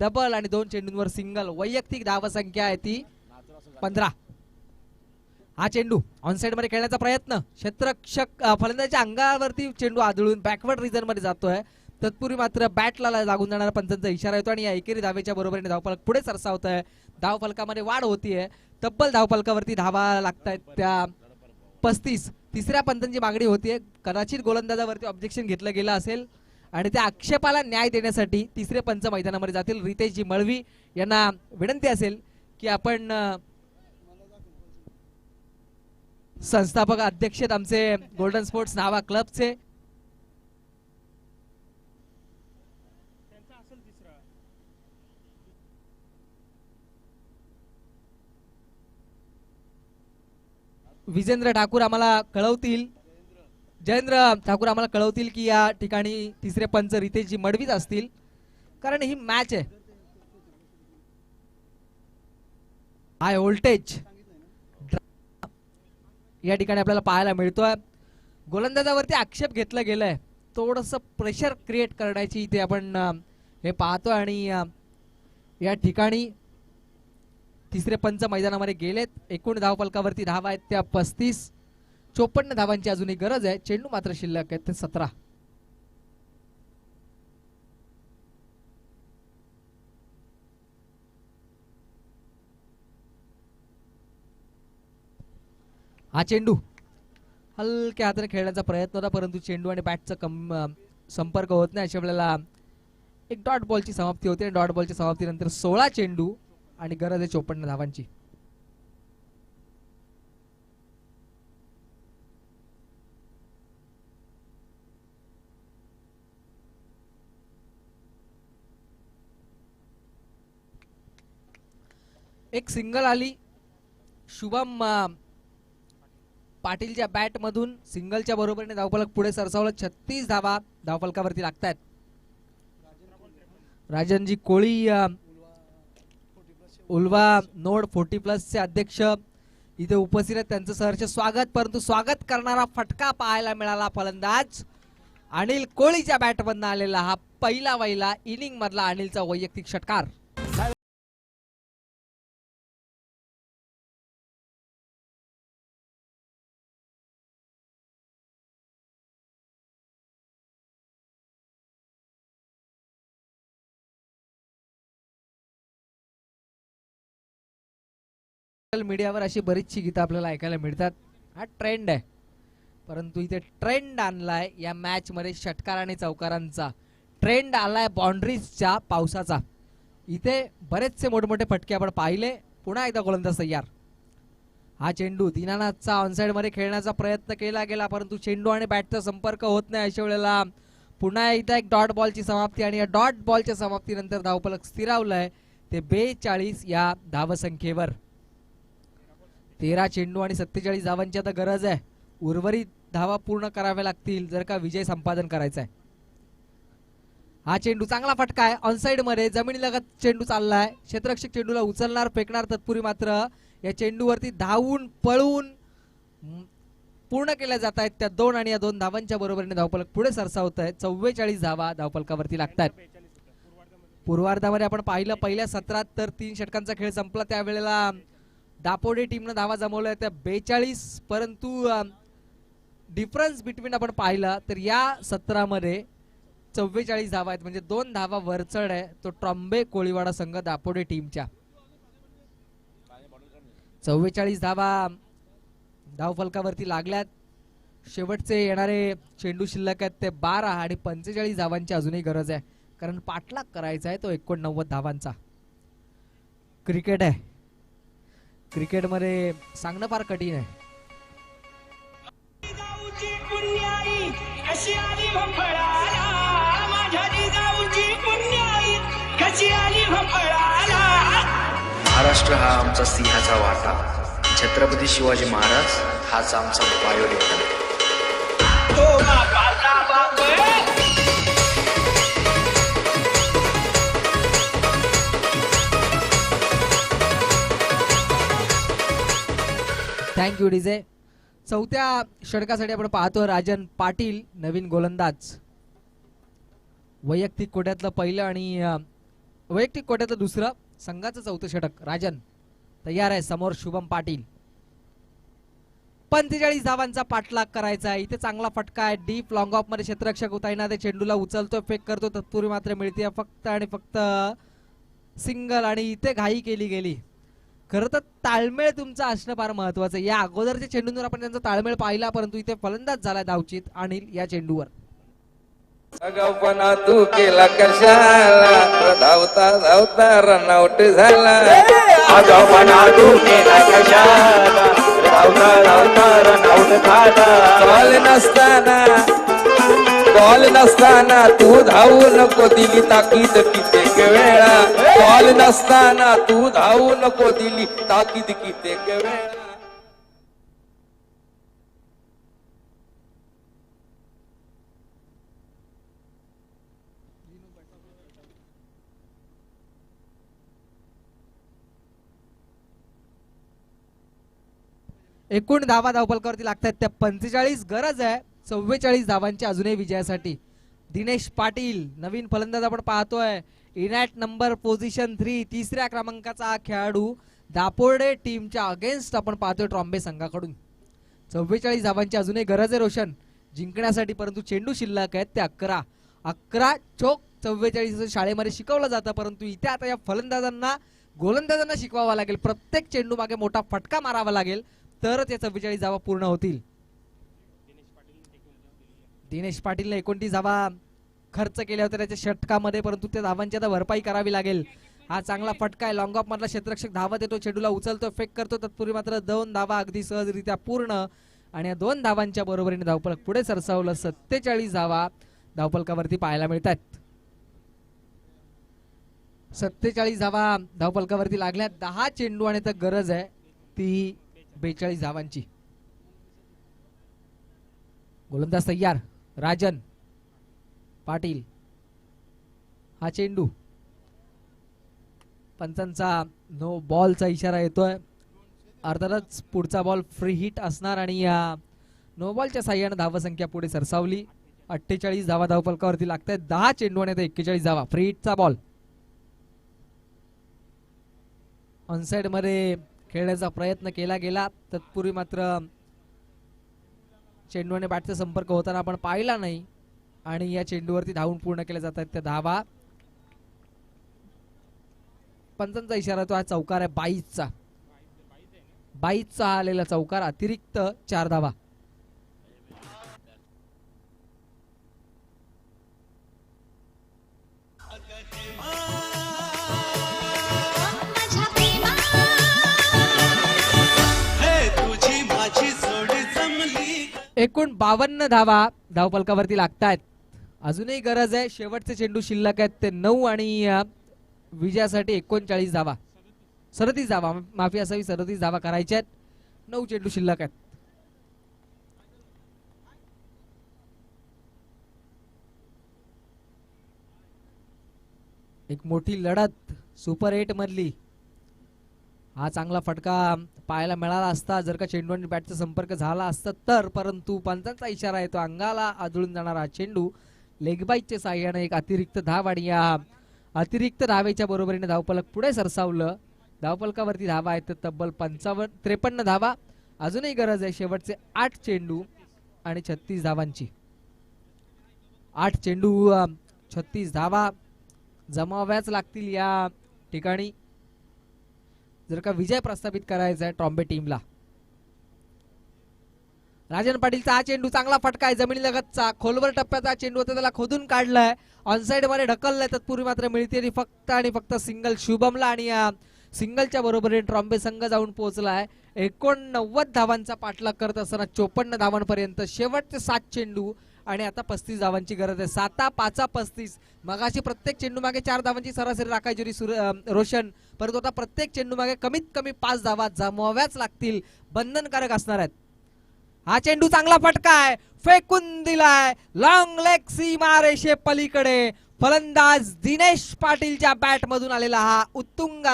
डबल आणि 2 चेंडूंवर सिंगल. वैयक्तिक धावसंख्या आहे ती 15. हा चेंडू ऑनसाइड मध्ये खेळण्याचा प्रयत्न, क्षेत्ररक्षक फलंदाजाच्या अंगावरती चेंडू आदळून बॅकवर्ड रिजन मध्ये जातोय. तत्पूर्वी मात्र बॅटला लागून जाणारा पंचांचा इशारा येतो आणि या एकेरी धावेच्या बरोबरीने धावफलक पुढे सरसावत आहे. धावफलकामध्ये वाढ होतीये. तब्बल धावफलकावरती धावा लागतायत त्या 35. तिसऱ्या पंचांची मागणी होतीये. कदाचित गोलंदाजावरती ऑब्जेक्शन घेतलं गेलं असेल आणि त्या आक्षेपाला न्याय देण्यासाठी तिसरे पंच मैदानामध्ये जातील. रितेशजी मळवी यांना विनंती असेल की आपण संस्थापक अध्यक्ष आमचे गोल्डन स्पोर्ट्स नावा क्लबचे विजेंद्र ठाकूर आम्हाला कळवतील, जयेंद्र ठाकूर आम्हाला कळवतील की या ठिकाणी तिसरे पंच रितेशजी मडवीच असतील, कारण ही मॅच आहे. हाय व्होल्टेज या ठिकाणी आपल्याला पाहायला मिळतोय. गोलंदाजावरती आक्षेप घेतला गेलाय, थोडंसं प्रेशर क्रिएट करण्याची इथे आपण हे पाहतोय आणि या ठिकाणी तिसरे पंच मैदानामध्ये गेलेत. एकूण धावफलकावरती धावा आहेत त्या 35. 54 धावांची अजूनही गरज आहे. चेंडू मात्र शिल्लक आहेत ते 17. हा चेंडू हलक्या हाताने खेळण्याचा प्रयत्न होता, परंतु चेंडू आणि बॅटचा संपर्क होत नाही. अशा वेळेला एक डॉट बॉलची समाप्ती होते. डॉट बॉलच्या समाप्तीनंतर 16 चेंडू आणि गरज आहे 54 धावांची. एक सिंगल आली शुभम पाटीलच्या बॅट मधून. सिंगलच्या बरोबरीने धावफलक पुढे सरसावलं. 36 धावा धावफलकावरती लागतायत. राजनजी कोळी उल्वा नोड 40+ चे अध्यक्ष इथे उपस्थित आहेत. त्यांचं सहर्ष स्वागत. परंतु स्वागत करणारा फटका पाहायला मिळाला. फलंदाज अनिल कोळीच्या बॅटमधून आलेला हा पहिला इनिंग मधला अनिलचा वैयक्तिक षटकार. मीडियावर अशी बरीचशी गीतं आपल्याला ऐकायला मिळतात. हा ट्रेंड आहे, परंतु इथे ट्रेंड आणलाय या मॅच मध्ये षटकार आणि चौकारांचा. ट्रेंड आलाय बाउंड्रीजच्या पावसाचा. इथे बरेचसे मोठमोठे फटके आपण पाहिले. पुन्हा एकदा गोलंदाज तयार. हा चेंडू दीनानाथचा ऑनसाइड मध्ये खेळण्याचा प्रयत्न केला गेला, परंतु चेंडू आणि बॅटचा संपर्क होत नाही. अशा वेळेला पुन्हा एकदा एक डॉट बॉलची समाप्ती आणि या डॉट बॉलच्या समाप्तीनंतर धावफलक स्थिरावलाय ते 42 या धावसंख्येवर. 13 चेंडू आणि 47 धावांची आता गरज आहे. उर्वरित धावा पूर्ण कराव्या लागतील जर का विजय संपादन करायचा आहे. हा चेंडू चांगला फटका आहे. ऑनसाइड मध्ये जमिनीलगत चेंडू चाललाय. क्षेत्ररक्षक चेंडूला उचलणार, फेकणार. तत्पूर्वी मात्र या चेंडूवरती धावून पळून पूर्ण केल्या जात आहेत त्या 2 आणि या 2 धावांच्या बरोबरीने धावफलक पुढे सरसावत आहे. 44 धावा धावफलकावरती लागतात. पूर्वार्धामध्ये आपण पाहिलं पहिल्या सत्रात तर 3 षटकांचा खेळ संपला. त्यावेळेला दापोडे टीमनं धावा जमवल्या त्या 42, परंतु डिफरन्स बिटवीन आपण पाहिला तर या सत्रामध्ये 44 धावा आहेत, म्हणजे 2 धावा वरचढ आहे तो ट्रॉम्बे कोळीवाडा संघ दापोडे टीमच्या. 44 धावा धावफलकावरती लागल्यात. शेवटचे येणारे चेंडू शिल्लक आहेत ते 12 आणि 45 धावांची अजूनही गरज आहे, कारण पाठलाग करायचा आहे तो 89 धावांचा. क्रिकेट आहे, क्रिकेटमध्ये सांगणं फार कठीण आहे. कशी आली भफळाला माझ्या जिजाऊची पुण्याई, कशी आली भफळाला महाराष्ट्र हा आमचा सिंहाचा वाटा, छत्रपती शिवाजी महाराज हाच आमचा बायोरेखन. Thank you DJ. चौथ्या षटकासाठी आपण पाहतो राजन पाटील नवीन गोलंदाज. वैयक्तिक कोट्यातलं पहिलं आणि वैयक्तिक कोट्यातलं दुसरं, संघाचं चौथं षटक. राजन तयार आहे, समोर शुभम पाटील. 45 धावांचा पाठलाग करायचा आहे. इथे चांगला फटका आहे, डीप लॉंग ऑफ मध्ये क्षेत्ररक्षक उताईना ते चेंडूला उचलतो, फेक करतो, तत्पूर्वी मात्र मिळते फक्त आणि फक्त सिंगल. आणि इथे घाई केली गेली. खरं तर ताळमेळ तुमचा असणं फार महत्वाचं. या अगोदरच्या चेंडूंवर आपण त्यांचा ताळमेळ पाहिला, परंतु इथे फलंदाज झाला धावचीत अनिल या चेंडूवर. अगाऊपणा तू केला कशाला, धावता धावता रनआउट झाला. अगाऊपणा तू केला कशाला, धावता धावता रनआउट झाला. बॉल नसताना तू धावू नको दिली ताकीद कित्येक वेळा. बॉल नसताना तू धावू नको दिली ताकीद कित्येक वेळा. एकूण धावा धावफलकावरती लागतात त्या 45. गरज आहे 44 धावांची अजूनही विजयासाठी. दिनेश पाटील नवीन फलंदाज आपण पाहतोय. इनॅट नंबर पोझिशन 3, तिसऱ्या क्रमांकाचा हा खेळाडू दापोर्डे टीमच्या अगेन्स्ट आपण पाहतोय ट्रॉम्बे संघाकडून. 44 धावांची अजूनही गरज आहे रोशन जिंकण्यासाठी, परंतु चेंडू शिल्लक आहेत ते 11 चोक 44 शाळेमध्ये शिकवलं जातं, परंतु इथे आता या फलंदाजांना गोलंदाजांना शिकवावं लागेल. प्रत्येक चेंडू मागे मोठा फटका मारावा लागेल तरच या 44 धावा पूर्ण होतील. दिनेश पाटीलने 29 धावा खर्च केल्या होत्या त्याच्या षटकामध्ये, परंतु त्या धावांची आता भरपाई करावी लागेल. हा चांगला फटका आहे, लॉंग ऑफ मधला क्षेत्ररक्षक धावत येतो, चेंडूला उचलतो, फेक करतो, तत्पूर्वी मात्र 2 धावा अगदी सहजरित्या पूर्ण. आणि या 2 धावांच्या बरोबरीने धावफलक पुढे सरसावलं. 47 धावा धावफलकावरती पाहायला मिळतात. 47 धावा धावफलकावरती लागल्या. 10 चेंडू आणि तर गरज आहे ती 42 धावांची. गोलंदाज तयार राजन पाटील. हा चेंडू पंचांचा नो बॉलचा इशारा येतोय. अर्थातच पुढचा बॉल फ्री हिट असणार आणि या नो बॉलच्या साह्याने धावसंख्या पुढे सरसावली. 48 धावा धावफलकावरती लागतात. 10 चेंडू आणि 41 धावा. फ्री हिटचा बॉल ऑनसाइड मध्ये खेळण्याचा प्रयत्न केला गेला, तत्पूर्वी मात्र चेंडू आणि बॅटचा संपर्क होताना आपण पाहिला नाही आणि या चेंडूवरती धावून पूर्ण केल्या जातात त्या धावा. पंचांचा इशारा तो हा चौकार आहे 22चा. 22चा हा आलेला चौकार, अतिरिक्त 4 धावा. एकूण 52 धावा धावफलकावरती लागतायत. अजूनही गरज आहे, शेवटचे चेंडू शिल्लक आहेत ते 9 आणि विजयासाठी 39 धावा 37 धावा माफी असावी 37 धावा करायच्या आहेत. 9 चेंडू शिल्लक आहेत. एक मोठी लढत सुपर 8 मधली. हा चांगला फटका पाहायला मिळाला असता जर का चेंडू आणि बॅटचा संपर्क झाला असता तर, परंतु पंचांचा इशारा आहे तो अंगाला आदळून जाणारा चेंडू लेगबाईच्या साह्याने एक अतिरिक्त धाव आणि या अतिरिक्त धावेच्या बरोबरीने धावफलक पुढे सरसावलं. धावफलकावरती धावा आहेत तब्बल 53 धावा. अजूनही गरज आहे शेवटचे 8 चेंडू आणि 36 धावांची. 8 चेंडू 36 धावा जमाव्याच लागतील या ठिकाणी जर का विजय प्रस्थापित करायचा आहे ट्रॉम्बे टीमला. राजन पाटीलचा हा चेंडू चांगला फटका आहे, जमिनीलगतचा खोलवर टप्प्याचा चेंडू होता, त्याला खोदून काढलाय, ऑनसाइड मध्ये ढकललाय, तत्पूर्वी मात्र मिळते फक्त आणि फक्त सिंगल शुभमला आणि या सिंगलच्या बरोबरीने ट्रॉम्बे संघ जाऊन पोहोचलाय. 89 धावांचा पाठलाग करत असताना 54 धावांपर्यंत शेवटचे 7 चेंडू आणि आता 35 धावांची गरज आहे. 7-5-35. मगाशी प्रत्येक चेंडू मागे 4 धावांची सरासरी राखायची होती रोशन, परंतु आता प्रत्येक चेंडू मागे कमीत कमी 5 धावा जमवाव्याच लागतील, बंधनकारक असणार आहेत. हा चेंडू चांगला फटका आहे, फेकून दिलाय लॉंग लेग सीमा रेषे पलीकडे. फलंदाज दिनेश पाटीलच्या बॅट मधून आलेला हा उत्तुंग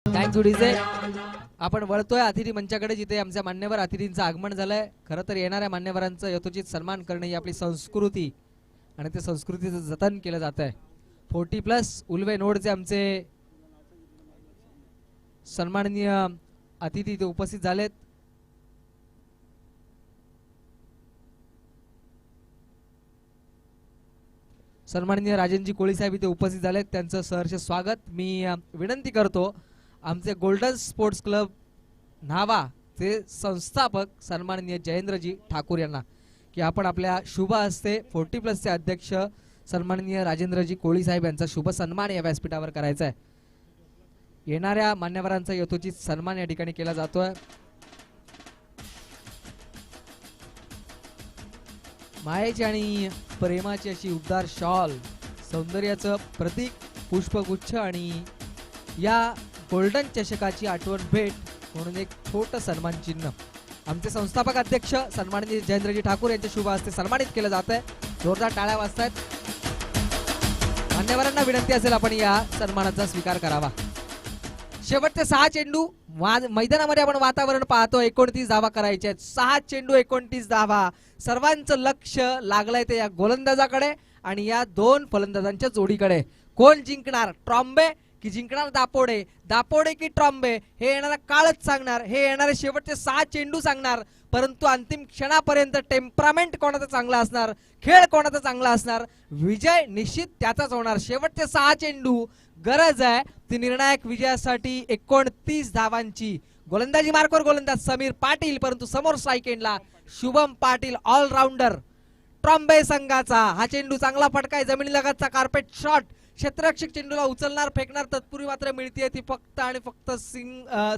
थँक्स डीजे. आपण वळतोय अतिथी मंचाकडे, जिथे आमच्या मान्यवर अतिथींचं आगमन झालंय. खरं तर येणाऱ्या मान्यवरांचं यथोचित सन्मान करणे ही आपली संस्कृती आणि त्या संस्कृतीचं जतन केलं जात आहे. 40+ उल्वे नोडचे आमचे सन्माननीय अतिथी इथे उपस्थित झालेत. सन्माननीय राजनजी कोळी साहेब इथे उपस्थित झालेत, त्यांचं सहर्ष स्वागत. मी विनंती करतो आमचे गोल्डन स्पोर्ट्स क्लब न्हावा चे संस्थापक सन्माननीय जयेंद्रजी ठाकूर यांना की आपण आपल्या शुभ हस्ते 40+ चे अध्यक्ष सन्माननीय राजेंद्रजी कोळी साहेब यांचा शुभ सन्मान या व्यासपीठावर करायचा आहे. येणाऱ्या मान्यवरांचा यथोचित सन्मान या ठिकाणी केला जातोय. मायेची आणि प्रेमाची अशी उबदार शॉल, सौंदर्याचं प्रतीक, पुष्पगुच्छ आणि या गोल्डन चषकाची आठवण भेट म्हणून एक छोटं सन्मान चिन्ह आमचे संस्थापक अध्यक्ष सन्माननीय जयेंद्रजी ठाकूर यांच्या शुभ हस्ते सन्मानित केलं जात आहे. जोरदार टाळ्या वाजतायत. मान्यवरांना विनंती असेल आपण या सन्मानाचा स्वीकार करावा. शेवटचे 6 चेंडू मैदानामध्ये आपण वातावरण पाहतो. 29 धावा करायच्या आहेत. 6 चेंडू 29 धावा. सर्वांचं लक्ष लागलंय ते या गोलंदाजाकडे आणि या 2 फलंदाजांच्या जोडीकडे. कोण जिंकणार, ट्रॉम्बे की जिंकणार दापोडे, दापोडे की ट्रॉम्बे, हे येणारा काळच सांगणार, हे येणारे शेवटचे 6 चेंडू सांगणार. परंतु अंतिम क्षणापर्यंत टेम्परामेंट कोणाचा चांगला असणार, खेळ कोणाचा चांगला असणार, विजय निश्चित त्याचाच होणार. शेवटचे 6 चेंडू गरज आहे ती निर्णायक विजयासाठी 29 धावांची. गोलंदाजी मार्कवर गोलंदाज समीर पाटील, परंतु समोर स्ट्राईक एंडला शुभम पाटील ऑलराऊंडर ट्रॉम्बे संघाचा. हा चेंडू चांगला फटका आहे, जमिनीलगतचा कार्पेट शॉट. क्षेत्ररक्षक चेंडूला उचलणार फेकणार, तत्पूर्वी मात्र मिळतीये ती फक्त आणि फक्त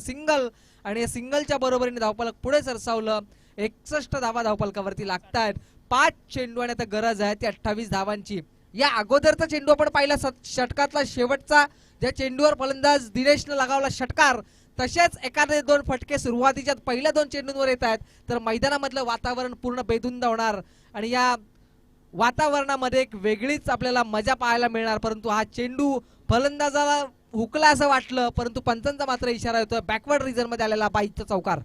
सिंगल आणि सिंगलच्या बरोबरीने धावफलक पुढे सरसावलं. 61 धावा धावफलकावरती लागतायत. 5 चेंडू आणि आता गरज आहे ती 28 धावांची. या अगोदरचा चेंडू आपण पाहिला षटकातला शेवटचा, ज्या चेंडूवर फलंदाज दिनेशनं लगावला षटकार, तसेच एखादे 2 फटके सुरुवातीच्या पहिल्या 2 चेंडूंवर येत आहेत. तर मैदानामधलं वातावरण पूर्ण बेधुंद होणार आणि या वातावरणामध्ये एक वेगळीच आपल्याला मजा पाहायला मिळणार. परंतु हा चेंडू फलंदाजाला हुकला असं वाटलं, परंतु पंचांचा मात्र इशारा येतोय बॅकवर्ड रिजन मध्ये आलेला 22चा चौकार.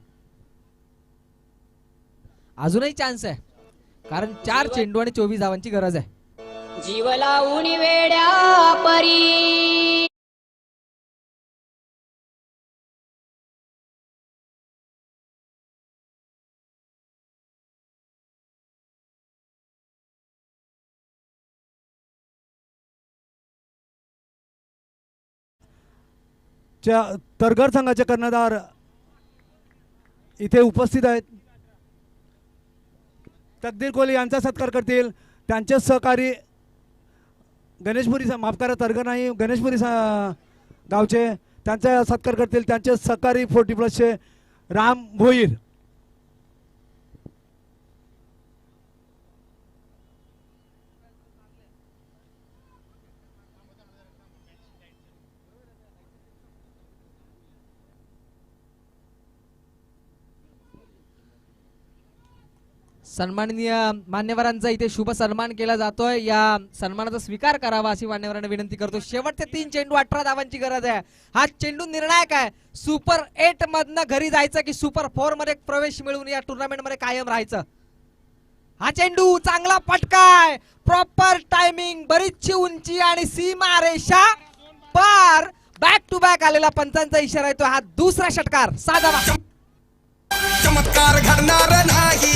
अजूनही चान्स आहे कारण 4 चेंडू आणि 24 धावांची गरज आहे. जीव लावून वेड्या परी तरघर संघाचे कर्णधार इथे उपस्थित आहेत. तकदीर कोहली यांचा सत्कार करतील. त्यांचे सहकारी गणेशपुरी, माफ करा तरघर नाही, गणेशपुरी गावचे, त्यांचा सत्कार करतील. त्यांचे सहकारी 40+ राम भोईर. सन्माननीय मान्यवरांचा इथे शुभ सन्मान केला जातोय. या सन्मानाचा स्वीकार करावा अशी मान्यवरांना विनंती करतो. शेवटचे 3 चेंडू 18 धावांची गरज आहे. हा चेंडू निर्णायक आहे. सुपर 8 मधनं घरी जायचं की सुपर 4 मध्ये प्रवेश मिळवून या टुर्नामेंट मध्ये कायम राहायचं. हा चेंडू चांगला फटकाय, प्रॉपर टायमिंग, बरीचशी उंची आणि सीमा रेषा पार. बॅक टू बॅक आलेला पंचांचा इशारा येतो. हा दुसरा षटकार. 6 धावा. चमत्कार घडणार नाही.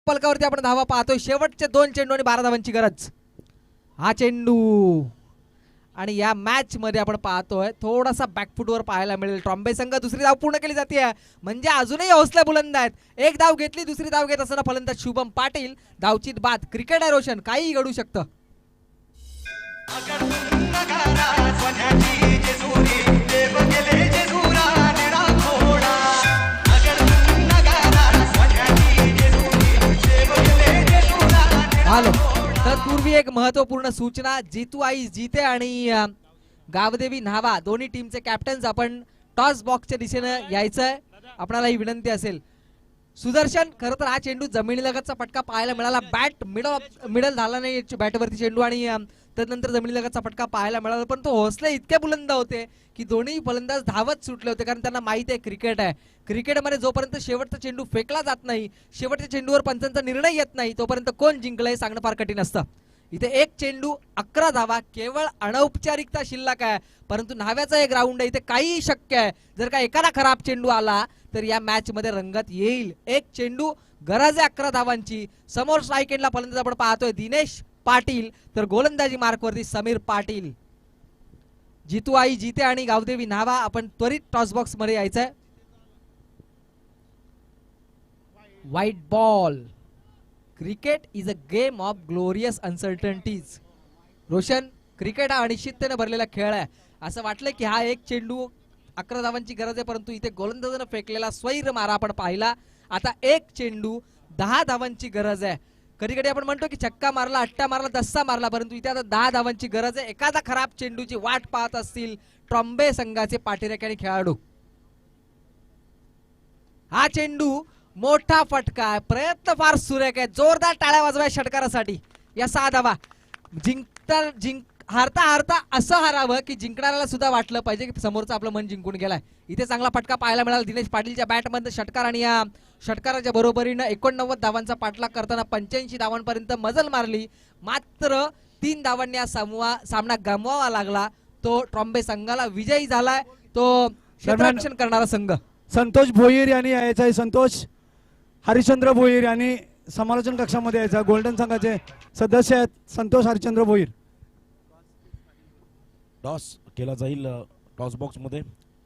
पलकावरती आपण धावा पाहतोय. शेवटचे 2 चेंडू आणि 12 धावांची गरज. हा चेंडू आणि या मॅच मध्ये आपण पाहतोय थोडासा बॅकफुटवर पाहायला मिळेल. ट्रॉम्बे संघ दुसरी धाव पूर्ण केली जाते म्हणजे अजूनही हौसले बुलंद आहेत. एक धाव घेतली, दुसरी धाव घेत असताना फलंदाज शुभम पाटील. धावची बाद. क्रिकेट आहे रोशन, काही घडू शकतं. हॅलो, तत्पूर्वी एक महत्वपूर्ण सूचना. जितू आई जीते आणि गावदेवी न्हावा दोन्ही टीमचे कॅप्टन्स आपण टॉस बॉक्सच्या दिशेने यायचंय. आपणाला ही विनंती असेल. सुदर्शन, खरं तर हा चेंडू जमिनीलगतचा फटका पाहायला मिळाला. बॅट मिडल झाला नाही बॅटवरती चेंडू आणि त्यानंतर जमिनीलगतचा फटका पाहायला मिळाला. पण तो हौसले इतके बुलंद होते की दोन्ही फलंदाज धावत सुटले होते, कारण त्यांना माहिती आहे क्रिकेट आहे. क्रिकेटमध्ये जोपर्यंत शेवटचा चेंडू फेकला जात नाही, शेवटच्या चेंडूवर पंचांचा निर्णय येत नाही, तोपर्यंत कोण जिंकलंय सांगणं फार कठीण असतं. इथे 1 चेंडू 11 धावा, केवळ अनौपचारिकता शिल्लक आहे. परंतु न्हाव्याचा एक राऊंड आहे, इथे काहीही शक्य आहे. जर का एखादा खराब चेंडू आला तर या मॅच मध्ये रंगत येईल. 1 चेंडू, गरज आहे 11 धावांची. समोर स्ट्राईक एंडला फलंदाज आपण पाहतोय दिनेश पाटील, तर गोलंदाजी मार्कवरती समीर पाटील. जितू आई जीते आणि गावदेवी न्हावा आपण त्वरित टॉस बॉक्स मध्ये यायचंय. White ball. Cricket is a game of glorious uncertainties. Roshan, cricket हा अनिश्चिततेने भरलेला खेळ आहे. असं वाटलं की हा 1 चेंडू 11 धावांची गरज आहे, परंतु इथे गोलंदाजानं फेकलेला स्वैर मारा आपण पाहिला. आता 1 चेंडू 10 धावांची गरज आहे. कधी कधी आपण म्हणतो की छक्का मारला, अट्टा मारला, दस्सा मारला, परंतु इथे आता 10 धावांची गरज आहे. एखादा खराब चेंडूची वाट पाहत असतील ट्रॉम्बे संघाचे पाठीराखणी खेळाडू. हा चेंडू मोठा फटका आहे. प्रयत्न फार सुरेख आहे. जोरदार टाळ्या वाजवाय षटकारासाठी. या 6 धावा. हारता हारता असं हारावं की जिंकणाऱ्याला सुद्धा वाटलं पाहिजे की समोरचं आपलं मन जिंकून गेलाय. इथे चांगला फटका पाहायला मिळाला दिनेश पाटीलच्या बॅटमध्ये. षटकार आणि या षटकाराच्या बरोबरीनं 89 धावांचा पाठलाग करताना 85 धावांपर्यंत मजल मारली. मात्र 3 धावांनी हा सामना गमवावा लागला. तो ट्रॉम्बे संघाला विजयी झालाय. तो क्षेत्ररक्षण करणारा संघ. संतोष भोईर यांनी यायचा आहे. संतोष हरिश्चंद्र भोईर यांनी समालोचन कक्षामध्ये यायचा. गोल्डन संघाचे सदस्य आहेत संतोष हरिश्चंद्र भोईर. टॉस केला जाईल टॉस बॉक्स मध्ये.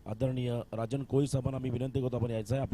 आदरणीय राजन कोळी साहेबांना मी विनंती करतो आपण यायचं आहे.